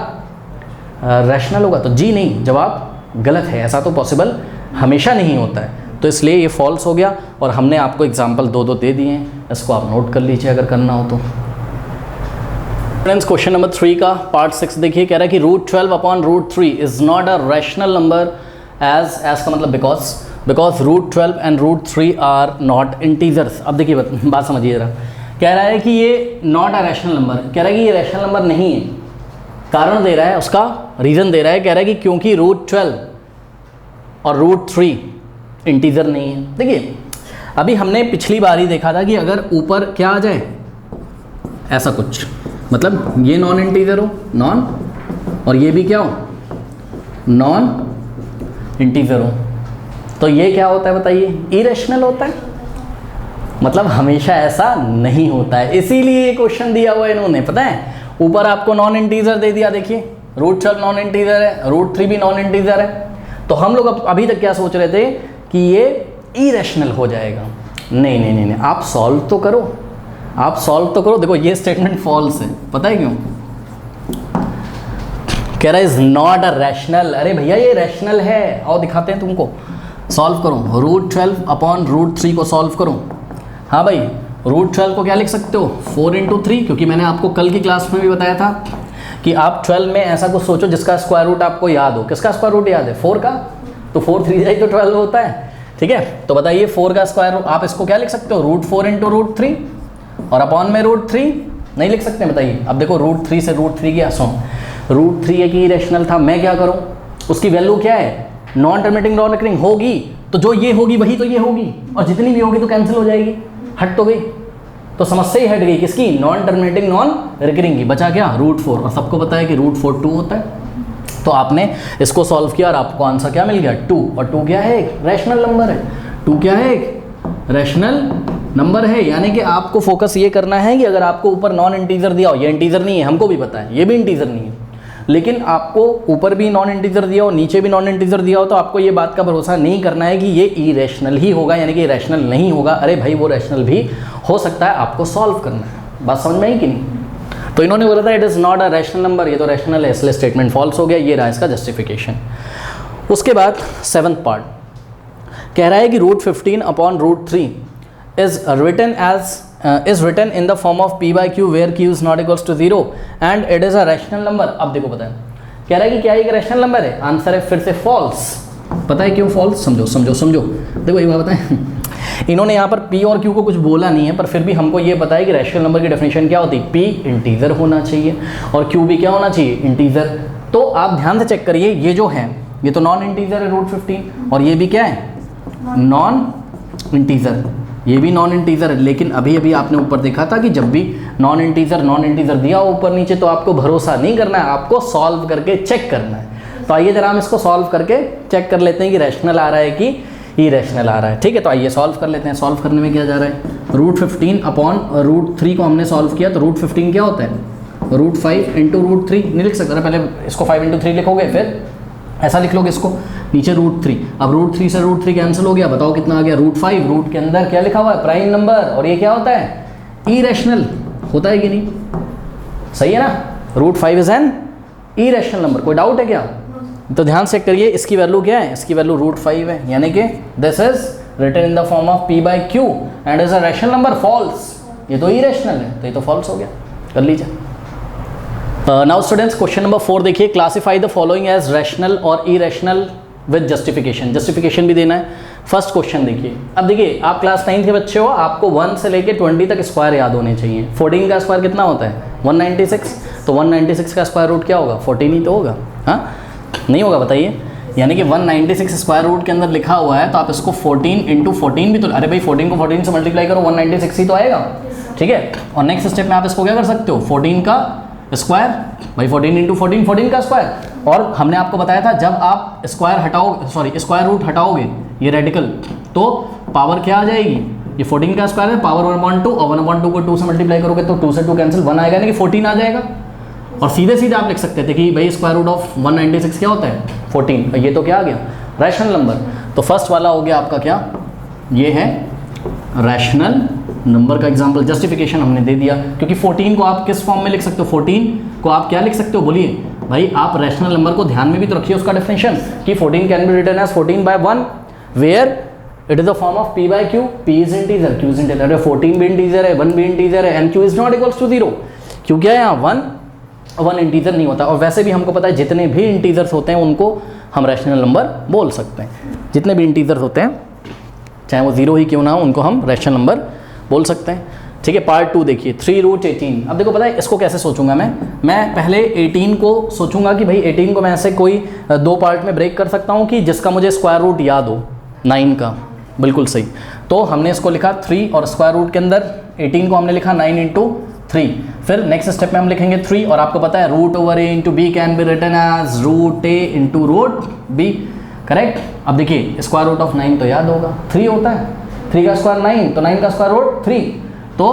रैशनल होगा। तो जी नहीं, जवाब गलत है, ऐसा तो पॉसिबल हमेशा नहीं होता है, तो इसलिए ये फॉल्स हो गया। और हमने आपको एग्जाम्पल 2 दे दिए हैं, इसको आप नोट कर लीजिए अगर करना हो तो। फ्रेंड्स क्वेश्चन नंबर 3 का पार्ट 6 देखिए, कह रहा है कि √12/√3 is not a rational number as का मतलब because √12 and √3 are not integers. अब देखिए बात समझिए जरा, कह रहा है कि ये नॉट अ रैशनल नंबर, कह रहा है कि ये रैशनल नंबर नहीं है, कारण दे रहा है, उसका रीज़न दे रहा है, कह रहा है कि क्योंकि √12 और √3 इंटीजर नहीं है। देखिए अभी हमने पिछली बार ही देखा था कि अगर ऊपर क्या आ जाए ऐसा कुछ, मतलब ये नॉन इंटीजर हो, नॉन, और ये भी क्या हो, नॉन इंटीजर हो, तो ये क्या होता है बताइए, इरेशनल होता है। मतलब हमेशा ऐसा नहीं होता है, इसीलिए ये क्वेश्चन दिया हुआ है इन्होंने, पता है, ऊपर आपको नॉन इंटीजर दे दिया, देखिए √12 नॉन इंटीजर है, √3 भी नॉन इंटीजर है, तो हम लोग अभी तक क्या सोच रहे थे कि ये इरेशनल हो जाएगा। नहीं नहीं नहीं, नहीं। आप सॉल्व तो करो, आप सॉल्व तो करो। देखो ये स्टेटमेंट फॉल्स है, पता है क्यों, कह रहा है इज नॉट अ रैशनल। अरे भैया ये रैशनल है, और दिखाते हैं तुमको, सॉल्व करो, √12/√3 को सॉल्व करो। हाँ भाई, √12 को क्या लिख सकते हो, 4 × 3, क्योंकि मैंने आपको कल की क्लास में भी बताया था कि आप 12 में ऐसा कुछ सोचो जिसका स्क्वायर रूट आपको याद हो। किसका स्क्वायर रूट याद है, 4 का, तो 4 3 जाए तो 12 होता है, ठीक है। तो बताइए 4 का स्क्वायर रूट आप इसको क्या लिख सकते हो, √4 × √3, और अपॉन में √3 नहीं लिख सकते, बताइए। अब देखो √3 से √3 क्या सो, √3 एक ही रैशनल था, मैं क्या करूँ, उसकी वैल्यू क्या है, नॉन टर्मिनेटिंग नॉन रिकरिंग होगी, तो जो ये होगी वही तो ये होगी, और जितनी भी होगी तो कैंसिल हो जाएगी, हट तो गई, तो समस्या ही हट गई, किसकी, नॉन टर्मिनेटिंग नॉन रिकरिंग की। बचा क्या, √4, और सबको पता है कि √4 2 होता है। तो आपने इसको सॉल्व किया और आपको आंसर क्या मिल गया, 2, और 2 क्या है, एक रैशनल नंबर है, 2 क्या है, एक रैशनल नंबर है। यानी कि आपको फोकस ये करना है कि अगर आपको ऊपर नॉन इंटीजर दिया हो, ये इंटीजर नहीं है, हमको भी पता है, ये भी इंटीजर नहीं है, लेकिन आपको ऊपर भी नॉन इंटीजर दिया हो, नीचे भी नॉन इंटीजर दिया हो, तो आपको ये बात का भरोसा नहीं करना है कि ये इरेशनल ही होगा, यानी कि रैशनल नहीं होगा। अरे भाई वो रैशनल भी हो सकता है, आपको सॉल्व करना है। बात समझ में आई कि नहीं। तो इन्होंने बोला था it is not a rational number, ये तो रैशनल है, इसलिए स्टेटमेंट फॉल्स हो गया, ये रहा इसका जस्टिफिकेशन। उसके बाद 7th पार्ट कह रहा है कि √15/√3 is written in the form of p/q where q is not equals to 0 and it is a rational number। अब देखो पता है, कह रहा है कि क्या एक रैशनल नंबर है, आंसर है फिर से फॉल्स। पता है क्यों फॉल्स, समझो समझो समझो। देखो ये बात बताएं, इन्होंने यहाँ पर p और q को कुछ बोला नहीं है, पर फिर भी हमको ये पता है कि रैशनल नंबर की डेफिनेशन क्या होती है, p इंटीजर होना चाहिए और q भी क्या होना चाहिए, इंटीजर। तो आप ध्यान से चेक करिए, ये जो है ये तो नॉन इंटीजर है √15, और ये भी क्या है, नॉन इंटीजर, ये भी नॉन इंटीजर है। लेकिन अभी अभी आपने ऊपर देखा था कि जब भी नॉन इंटीजर दिया हो ऊपर नीचे, तो आपको भरोसा नहीं करना है, आपको सॉल्व करके चेक करना है। तो आइए जरा हम इसको सॉल्व करके चेक कर लेते हैं कि रैशनल आ रहा है कि इरेशनल आ रहा है। ठीक है, तो आइए सॉल्व कर लेते हैं। सॉल्व करने में क्या जा रहा है, √15 अपॉन √3 को हमने सॉल्व किया तो √15 क्या होता है, √5 इंटू √3 नहीं लिख सकते, पहले इसको 5 इंटू 3 लिखोगे, फिर ऐसा लिख लोगे इसको, नीचे √3। अब √3 से √3 कैंसिल हो गया, बताओ कितना आ गया, √5। रूट के अंदर क्या लिखा हुआ है, प्राइम नंबर, और ये क्या होता है, इरेशनल होता है कि नहीं, सही है ना। √5 इज एन इरेशनल नंबर, कोई डाउट है क्या? तो ध्यान से करिए, इसकी वैल्यू क्या है, इसकी वैल्यू √5 है, यानी कि this is written in the form of p/q and is a rational number, false. ये तो इरेशनल है, तो ये तो फॉल्स हो गया, कर लीजिए। नाउ स्टूडेंट्स, क्वेश्चन नंबर 4 देखिए, classify the following as rational और इरेशनल विद जस्टिफिकेशन। जस्टिफिकेशन भी देना है। फर्स्ट क्वेश्चन देखिए, अब देखिए आप क्लास 9 के बच्चे हो, आपको 1 से लेके 20 तक स्क्वायर याद होने चाहिए। 14 का स्क्वायर कितना होता है, 196, तो 196 का स्क्वायर रूट क्या होगा, 14 ही तो होगा, हाँ नहीं होगा बताइए। यानी कि 196 स्क्वायर रूट के अंदर लिखा हुआ है, तो आप इसको 14 इंटू 14 भी तो, अरे भाई 14 को 14 से मल्टीप्लाई करो, 196 ही तो आएगा, ठीक है। और नेक्स्ट स्टेप में आप इसको क्या कर सकते हो, 14 का स्क्वायर, भाई 14 इंटू 14, 14 का स्क्वायर। और हमने आपको बताया था जब आप स्क्वायर हटाओगे, सॉरी स्क्वायर रूट हटाओगे ये रेडिकल, तो पावर क्या आ जाएगी, ये 14 का स्क्वायर है, पावर 1/2, और 1/2 को 2 से मल्टीप्लाई करोगे तो 2 से 2 कैंसिल, 1 आएगा, यानी कि 14 आ जाएगा। और सीधे सीधे आप लिख सकते थे कि भाई स्क्वायर रूट ऑफ 196 क्या होता है, 14। ये तो क्या आ गया, रैशनल नंबर। तो फर्स्ट वाला हो गया आपका क्या, ये है रैशनल नंबर का एग्जांपल। जस्टिफिकेशन हमने दे दिया, क्योंकि 14 को आप किस फॉर्म में लिख सकते हो, 14 को आप क्या लिख सकते हो, बोलिए भाई। आप रैशनल नंबर को ध्यान में भी तो रखिए उसका डेफिनेशन, कि 14 can be written as 14/1 where it is the form of p/q, p is integer, q is integer. 14 भी इंटीजर है, 1 भी इंटीजर है, and q is not equals to 0, क्यों क्या है यहाँ 1 इंटीजर नहीं होता। और वैसे भी हमको पता है जितने भी इंटीजर्स होते हैं उनको हम रैशनल नंबर बोल सकते हैं, जितने भी इंटीजर्स होते हैं चाहे वो 0 ही क्यों ना हो, उनको हम रैशनल नंबर बोल सकते हैं, ठीक है। पार्ट 2 देखिए, 3√18। अब देखो पता है इसको कैसे सोचूंगा मैं पहले 18 को सोचूंगा कि भाई 18 को मैं ऐसे कोई 2 पार्ट में ब्रेक कर सकता हूँ कि जिसका मुझे स्क्वायर रूट याद हो, 9 का, बिल्कुल सही। तो हमने इसको लिखा 3, और स्क्वायर रूट के अंदर 18 को हमने लिखा 9 इंटू 3। फिर नेक्स्ट स्टेप में हम लिखेंगे 3, और आपको पता है √a into b can be written as √a into √b, correct. अब देखिए स्क्वायर रूट ऑफ 9 तो याद होगा, 3 होता है, 3 का स्क्वायर 9, तो 9 का स्क्वायर रूट 3, तो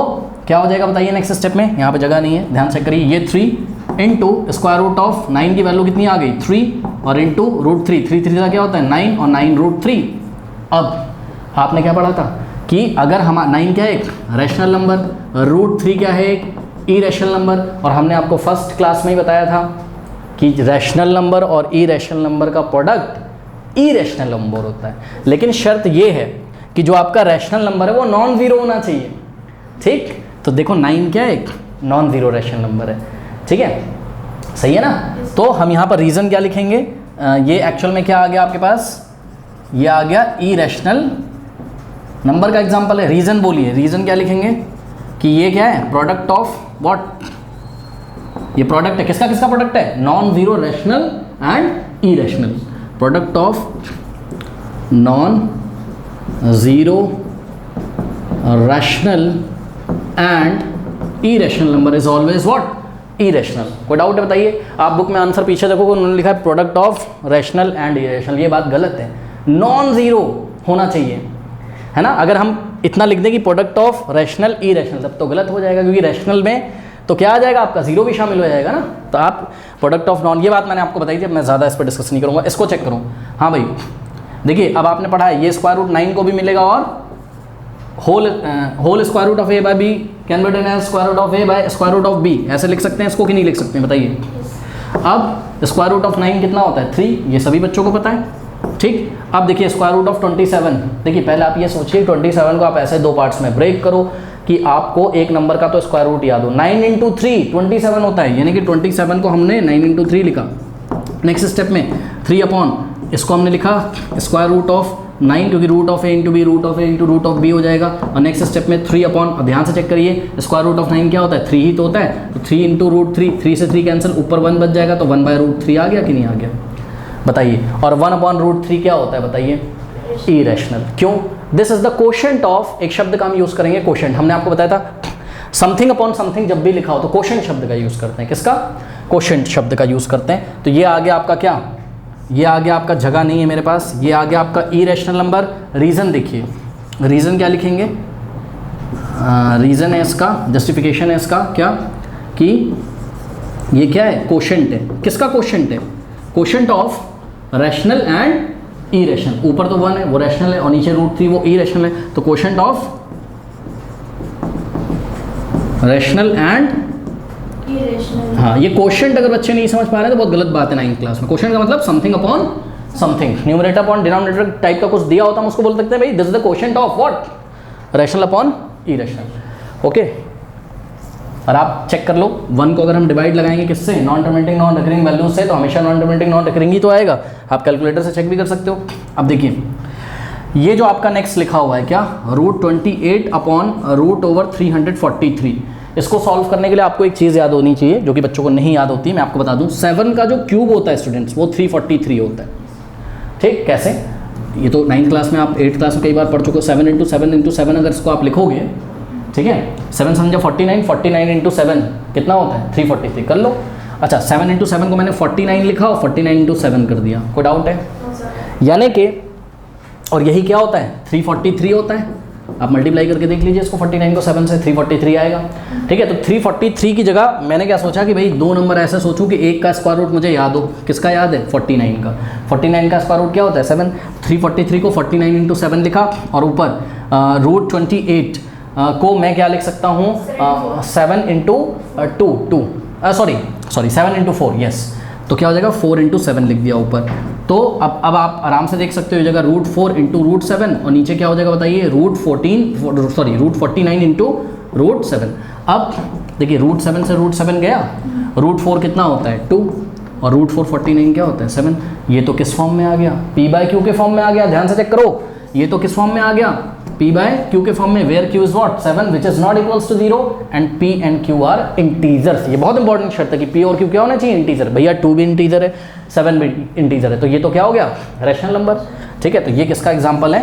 क्या हो जाएगा बताइए नेक्स्ट स्टेप में, यहाँ पे जगह नहीं है, ध्यान से करिए। ये 3 इंटू स्क्वायर रूट ऑफ 9 की वैल्यू कितनी आ गई, 3, और इंटू √3, 3 का क्या होता है 9, और 9 √3। अब आपने क्या पढ़ा था कि अगर हम 9 क्या है एक रैशनल नंबर, √3 क्या है एक इरेशनल नंबर, और हमने आपको फर्स्ट क्लास में ही बताया था कि रैशनल नंबर और इरेशनल नंबर का प्रोडक्ट इरेशनल नंबर होता है। लेकिन शर्त ये है कि जो आपका रैशनल नंबर है वो नॉन ज़ीरो होना चाहिए, ठीक। तो देखो 9 क्या है एक नॉन ज़ीरो रैशनल नंबर है, ठीक है, सही है ना। तो हम यहाँ पर रीज़न क्या लिखेंगे, ये एक्चुअल में क्या आ गया आपके पास, ये आ गया इरेशनल नंबर का एग्जांपल है। रीज़न बोलिए, रीज़न क्या लिखेंगे कि ये क्या है, प्रोडक्ट ऑफ व्हाट, ये प्रोडक्ट है, किसका किसका प्रोडक्ट है, non zero rational and irrational. Product of non zero rational and irrational number is always what, irrational. कोई डाउट है बताइए। आप बुक में आंसर पीछे देखोगे, उन्होंने लिखा है product of rational and irrational, ये बात गलत है, नॉन ज़ीरो होना चाहिए, है ना। अगर हम इतना लिख दें कि प्रोडक्ट ऑफ रैशनल इरेशनल, तब तो गलत हो जाएगा, क्योंकि रैशनल में तो क्या आ जाएगा आपका, ज़ीरो भी शामिल हो जाएगा ना। तो आप प्रोडक्ट ऑफ नॉन, ये बात मैंने आपको बताई थी, अब मैं ज़्यादा इस पर डिस्कस नहीं करूँगा। इसको चेक करूँ, हाँ भाई देखिए अब आपने पढ़ा है ये स्क्वायर रूट 9 को भी मिलेगा, और whole square root of a by b can be written as square root of a by square root of b, ऐसे लिख सकते हैं इसको कि नहीं लिख सकते हैं बताइए। अब स्क्वायर रूट ऑफ 9 कितना होता है, 3, ये सभी बच्चों को पता है, ठीक। अब देखिए स्क्वायर रूट ऑफ 27, देखिए पहले आप ये सोचिए 27 को आप ऐसे 2 पार्ट्स में ब्रेक करो कि आपको एक नंबर का तो स्क्वायर रूट याद हो। 9 इंटू 3 27 होता है, यानी कि 27 को हमने 9 इंटू 3 लिखा। नेक्स्ट स्टेप में 3 अपॉन, इसको हमने लिखा स्क्वायर रूट ऑफ 9, क्योंकि root of a into b, root of a into root of b हो जाएगा। और नेक्स्ट स्टेप में 3 अपॉन, ध्यान से चेक करिए स्क्वायर रूट ऑफ 9 क्या होता है, 3 ही तो होता है, तो 3 इंटू √3, 3 से 3 कैंसिल, ऊपर 1 बच जाएगा, तो 1/√3 आ गया कि नहीं आ गया बताइए। और 1/√3 क्या होता है बताइए, इरेशनल। क्यों, this is the quotient of, एक शब्द का हम यूज़ करेंगे कोशेंट, हमने आपको बताया था समथिंग अपॉन समथिंग जब भी लिखा हो तो कोशेंट शब्द का यूज़ करते हैं, किसका, कोशेंट शब्द का यूज़ करते हैं। तो ये आ गया आपका क्या, ये आ गया आपका, जगह नहीं है मेरे पास, ये आ गया आपका इरेशनल नंबर। रीज़न देखिए, रीज़न क्या लिखेंगे, रीज़न है इसका, जस्टिफिकेशन है इसका क्या, कि ये क्या है, कोशेंट है। किसका कोशेंट है, quotient of rational and irrational. ऊपर तो 1 है वो रैशनल है और नीचे √3 वो इरेशनल है, तो quotient of rational and irrational. हाँ, ये क्वेश्चन अगर बच्चे नहीं समझ पा रहे हैं तो बहुत गलत बात है 9th क्लास में। क्वेश्चन का मतलब something upon something, numerator upon denominator type का कुछ दिया होता है, हम उसको बोल सकते हैं भाई this is the question of what, rational upon irrational. Okay, और आप चेक कर लो 1 को अगर हम डिवाइड लगाएंगे किससे, non terminating non recurring value से, तो हमेशा नॉन टर्मिनेटिंग नॉन रिकरिंग ही तो आएगा। आप कैलकुलेटर से चेक भी कर सकते हो। अब देखिए ये जो आपका नेक्स्ट लिखा हुआ है क्या, √28 अपॉन √343, इसको सॉल्व करने के लिए आपको एक चीज़ याद होनी चाहिए जो कि बच्चों को नहीं याद होती, मैं आपको बता दूं। 7 का जो क्यूब होता है स्टूडेंट्स वो 343 होता है। ठीक, कैसे, ये तो 9th क्लास में, आप 8th क्लास में कई बार पढ़ चुके हो। 7 × 7 × 7 अगर इसको आप लिखोगे, ठीक है, 7 समझा 49, 49 × 7 कितना होता है 343, कर लो। अच्छा 7 × 7 को मैंने 49 लिखा और 49 × 7 कर दिया, कोई डाउट है? No, sir. यानी कि, और यही क्या होता है 343 होता है। आप मल्टीप्लाई करके देख लीजिए इसको, 49 को 7 से 343 आएगा। ठीक है, तो 343 की जगह मैंने क्या सोचा कि भाई 2 नंबर ऐसे सोचूं कि एक का स्क्वायर रूट मुझे याद हो। किसका याद है, 49 का। 49 का स्क्वायर रूट क्या होता है 7। 343 को 49 × 7 लिखा और ऊपर √28 को मैं क्या लिख सकता हूँ, 7 × 2 सॉरी 7 × 4, यस, तो क्या हो जाएगा 4 × 7 लिख दिया ऊपर। तो अब आप आराम से देख सकते हो, जगह √4 × √7 और नीचे क्या हो जाएगा बताइए, √49 × √7। अब देखिए √7 से √7 गया, √4 कितना होता है 2 और √4 49 क्या होता है 7। ये तो किस फॉर्म में आ गया, P/Q के फॉर्म में आ गया। ध्यान से चेक करो, ये तो किस फॉर्म में आ गया, P/Q के फॉर्म में, where Q is what 7 which is not equals to 0 and P and Q are integers. ये बहुत इंपॉर्टेंट शर्त है कि P और Q क्या होना चाहिए, इंटीजर। भैया 2 भी इंटीजर है, 7 भी इंटीजर है, तो ये तो क्या हो गया रैशनल नंबर। ठीक है, तो ये किसका एग्जाम्पल है,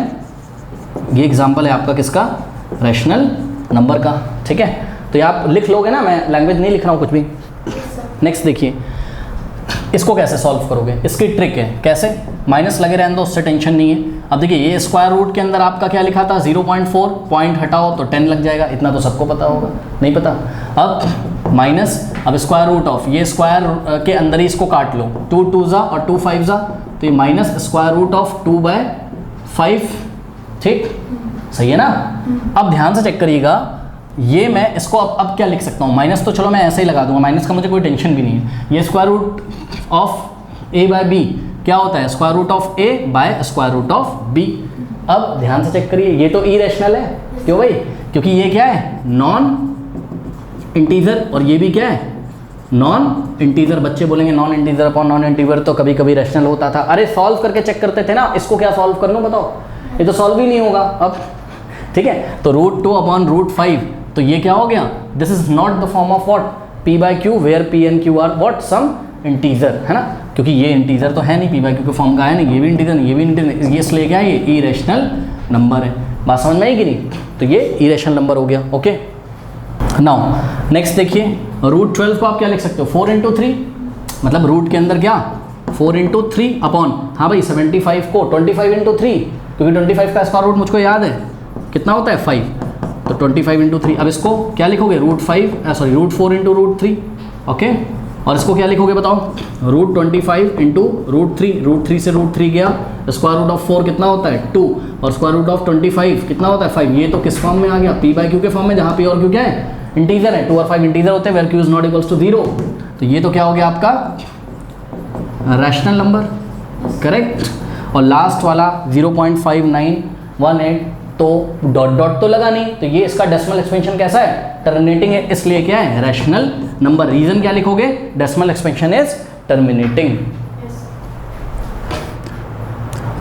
ये एग्जाम्पल है आपका किसका, रैशनल नंबर का। ठीक है, तो ये आप लिख लोगे ना, मैं लैंग्वेज नहीं लिख रहा हूँ कुछ भी। नेक्स्ट देखिए इसको कैसे सॉल्व करोगे, इसकी ट्रिक है कैसे, माइनस लगे रहने दो, उससे टेंशन नहीं है। अब देखिए ये स्क्वायर रूट के अंदर आपका क्या लिखा था 0.4, पॉइंट हटाओ तो 10 लग जाएगा, इतना तो सबको पता होगा, नहीं पता। अब माइनस, अब स्क्वायर रूट ऑफ, ये स्क्वायर के अंदर ही इसको काट लो, 2 2 जा और 2 5 जा, तो ये माइनस स्क्वायर रूट ऑफ 2/5। ठीक, सही है ना। अब ध्यान से चेक करिएगा, ये मैं इसको अब क्या लिख सकता हूँ, माइनस तो चलो मैं ऐसे ही लगा दूंगा, माइनस का मुझे कोई टेंशन भी नहीं है। ये स्क्वायर रूट ऑफ A/B क्या होता है, स्क्वायर रूट ऑफ A/स्क्वायर रूट ऑफ B। अब ध्यान से चेक करिए, ये तो इरेशनल है, क्यों भाई, क्योंकि ये क्या है नॉन इंटीजर और ये भी क्या है नॉन इंटीजर। बच्चे बोलेंगे non integer upon non integer तो कभी कभी रैशनल होता था। अरे सॉल्व करके चेक करते थे ना, इसको क्या सॉल्व कर लो बताओ, ये तो सॉल्व ही नहीं होगा अब। ठीक है, तो √2 अपॉन √5, तो ये क्या हो गया, this is not the form of what P/Q where P and Q are what some integer, है ना, क्योंकि ये इंटीजर तो है नहीं, P/Q के फॉर्म का है नहीं, ये भी इंटीजर नहीं, ये भी इंटीजर, ये इसलिए क्या है, ये इरेशनल नंबर है। बात समझ में आई कि नहीं, तो ये इरेशनल नंबर हो गया। ओके, नाउ नेक्स्ट देखिए, √12 को आप क्या लिख सकते हो 4 × 3, मतलब रूट के अंदर क्या 4 × 3 अपॉन, हाँ भाई 75 को 25 × 3, क्योंकि 25 का स्क्वायर रूट मुझको याद है कितना होता है 5, तो 25 × 3। अब इसको क्या लिखोगे √4 × √3, ओके, और इसको क्या लिखोगे बताओ, √25 × √3, √3 से √3 गया, स्क्वायर रूट ऑफ 4 कितना होता है 2 और स्क्वायर रूट ऑफ 25 कितना होता है 5। ये तो किस फॉर्म में आ गया, P/Q के फॉर्म में, जहाँ P और Q क्या है इंटीजर है, 2 और 5 इंटीजर होते हैं, where Q is not equals to 0। तो ये तो क्या हो गया आपका रैशनल नंबर, करेक्ट। और लास्ट वाला 0.5918, तो डॉट डॉट तो लगा नहीं, तो ये इसका डेसिमल एक्सपेंशन कैसा है, टर्मिनेटिंग है, इसलिए क्या है रैशनल नंबर। रीजन क्या लिखोगे, डेसिमल एक्सपेंशन इज टर्मिनेटिंग।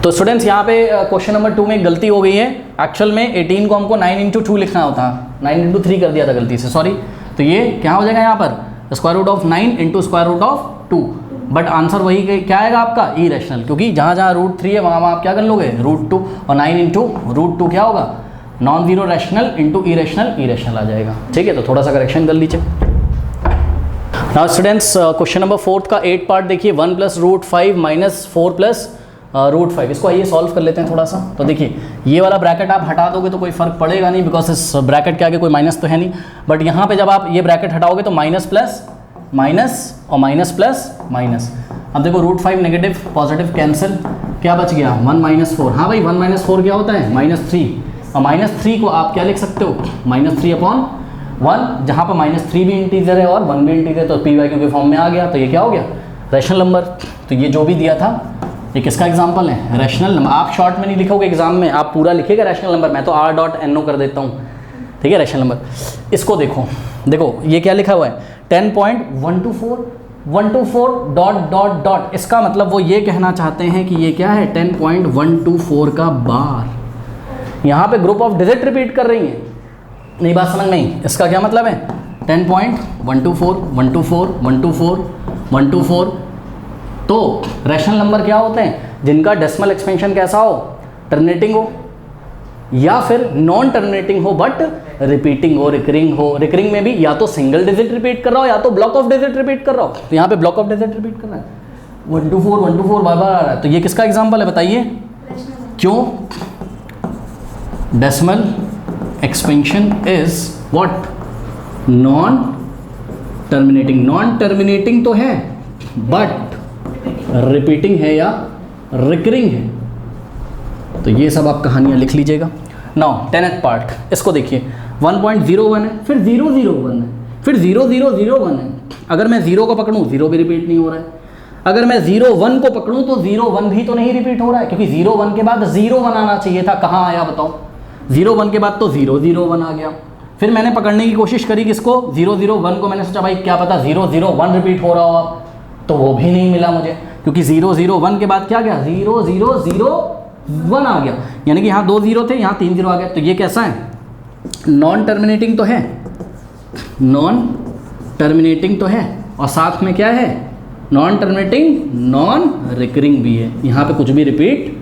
तो स्टूडेंट्स यहाँ पे क्वेश्चन नंबर 2 में एक गलती हो गई है, एक्चुअल में 18 को हमको 9 × 2 लिखना होता, 9 × 3 कर दिया था गलती से, सॉरी। तो ये क्या हो जाएगा यहाँ पर square root of 9 × square root of 2, but answer वही क्या आएगा आपका इरेशनल, क्योंकि जहाँ जहाँ √3 है वहाँ आप क्या कर लोगे √2, और 9 × √2 क्या होगा non zero rational into irrational, irrational आ जाएगा। ठीक है, तो थोड़ा सा करेक्शन कर लीजिए। नाउ स्टूडेंट्स क्वेश्चन नंबर 4 का 8 पार्ट देखिए, 1 + √5 - 4 + √5। इसको आइए सॉल्व कर लेते हैं थोड़ा सा। तो देखिए ये वाला ब्रैकेट आप हटा दोगे तो कोई फ़र्क पड़ेगा नहीं, बिकॉज इस ब्रैकेट के आगे कोई माइनस तो है नहीं। बट यहाँ पे जब आप ये ब्रैकेट हटाओगे तो माइनस प्लस माइनस और माइनस प्लस माइनस। अब देखो √5 नेगेटिव पॉजिटिव कैंसिल, क्या बच गया 1 - 4। हाँ भाई 1 - 4 क्या होता है -3, और -3 को आप क्या लिख सकते हो -3/1, जहाँ पर -3 भी इंटीजर है और 1 भी इंटीजर, तो पी वाई क्यू के फॉर्म में आ गया। तो ये क्या हो गया रैशनल नंबर। तो ये जो भी दिया था ये किसका एग्जाम्पल है, रैशनल नंबर। आप शॉर्ट में नहीं लिखोगे एग्जाम में, आप पूरा लिखिएगा रैशनल नंबर। मैं तो R.NO कर देता हूँ, ठीक है, रैशनल नंबर। इसको देखो ये क्या लिखा हुआ है 10.124 124 ... इसका मतलब वो ये कहना चाहते हैं कि ये क्या है 10.124 का बार। यहाँ पे ग्रुप ऑफ डिजिट रिपीट कर रही हैं, नहीं बात समझ में। इसका क्या मतलब है 10.124 124 124 124। तो रैशनल नंबर क्या होते हैं, जिनका डेसिमल एक्सपेंशन कैसा हो, टर्मिनेटिंग हो या फिर नॉन टर्मिनेटिंग हो बट रिपीटिंग हो, रिकरिंग हो। रिकरिंग में भी या तो सिंगल डिजिट रिपीट कर रहा हो या तो ब्लॉक ऑफ डिजिट रिपीट कर रहा हो। तो यहाँ पे ब्लॉक ऑफ डिजिट रिपीट कर रहा है 124 124 बार बार आ रहा है। तो ये किसका एग्जाम्पल है बताइए, क्यों, decimal expansion is what, non terminating. Non terminating तो है बट रिपीटिंग है या रिकरिंग है। तो ये सब आप कहानियाँ लिख लीजिएगा। नाउ 10th पार्ट, इसको देखिए 1.01 है, फिर 001 है, फिर 0001 है। अगर मैं 0 को पकड़ूँ 0 भी रिपीट नहीं हो रहा है। अगर मैं 01 को पकड़ूँ तो 01 भी तो नहीं रिपीट हो रहा है, क्योंकि 01 के बाद 01 आना चाहिए था। कहाँ आया बताओ, 01 के बाद तो 001 आ गया। फिर मैंने पकड़ने की कोशिश करी किसको, 001 को। मैंने सोचा भाई क्या पता 001 रिपीट हो रहा हो, तो वो भी नहीं मिला मुझे, क्योंकि 001 के बाद क्या गया 0001 आ गया। यानी कि यहाँ 2 0 थे, यहाँ 3 0 आ गया। तो ये कैसा है, नॉन टर्मिनेटिंग तो है, नॉन टर्मिनेटिंग तो है, और साथ में क्या है नॉन टर्मिनेटिंग नॉन रिकरिंग भी है। यहाँ पे कुछ भी रिपीट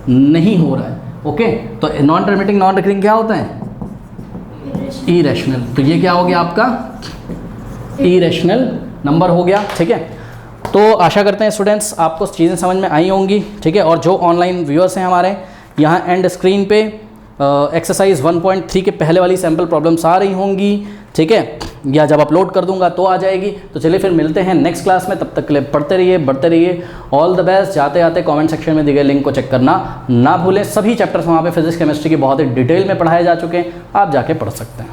नहीं हो रहा है। ओके, तो नॉन टर्मिनेटिंग नॉन रिकरिंग क्या होता है, इरेशनल। तो ये क्या हो गया आपका इरेशनल नंबर हो गया। ठीक है, तो आशा करते हैं स्टूडेंट्स आपको चीज़ें समझ में आई होंगी। ठीक है, और जो ऑनलाइन व्यूअर्स हैं हमारे, यहाँ एंड स्क्रीन पे एक्सरसाइज 1.3 के पहले वाली सैम्पल प्रॉब्लम्स आ रही होंगी। ठीक है, या जब अपलोड कर दूंगा तो आ जाएगी। तो चलिए फिर मिलते हैं नेक्स्ट क्लास में, तब तक के लिए पढ़ते रहिए, बढ़ते रहिए। All the best. जाते जाते कमेंट सेक्शन में दिए गए लिंक को चेक करना ना भूलें। सभी चैप्टर्स वहाँ पे फिजिक्स केमिस्ट्री के बहुत ही डिटेल में पढ़ाए जा चुके हैं, आप जाके पढ़ सकते हैं।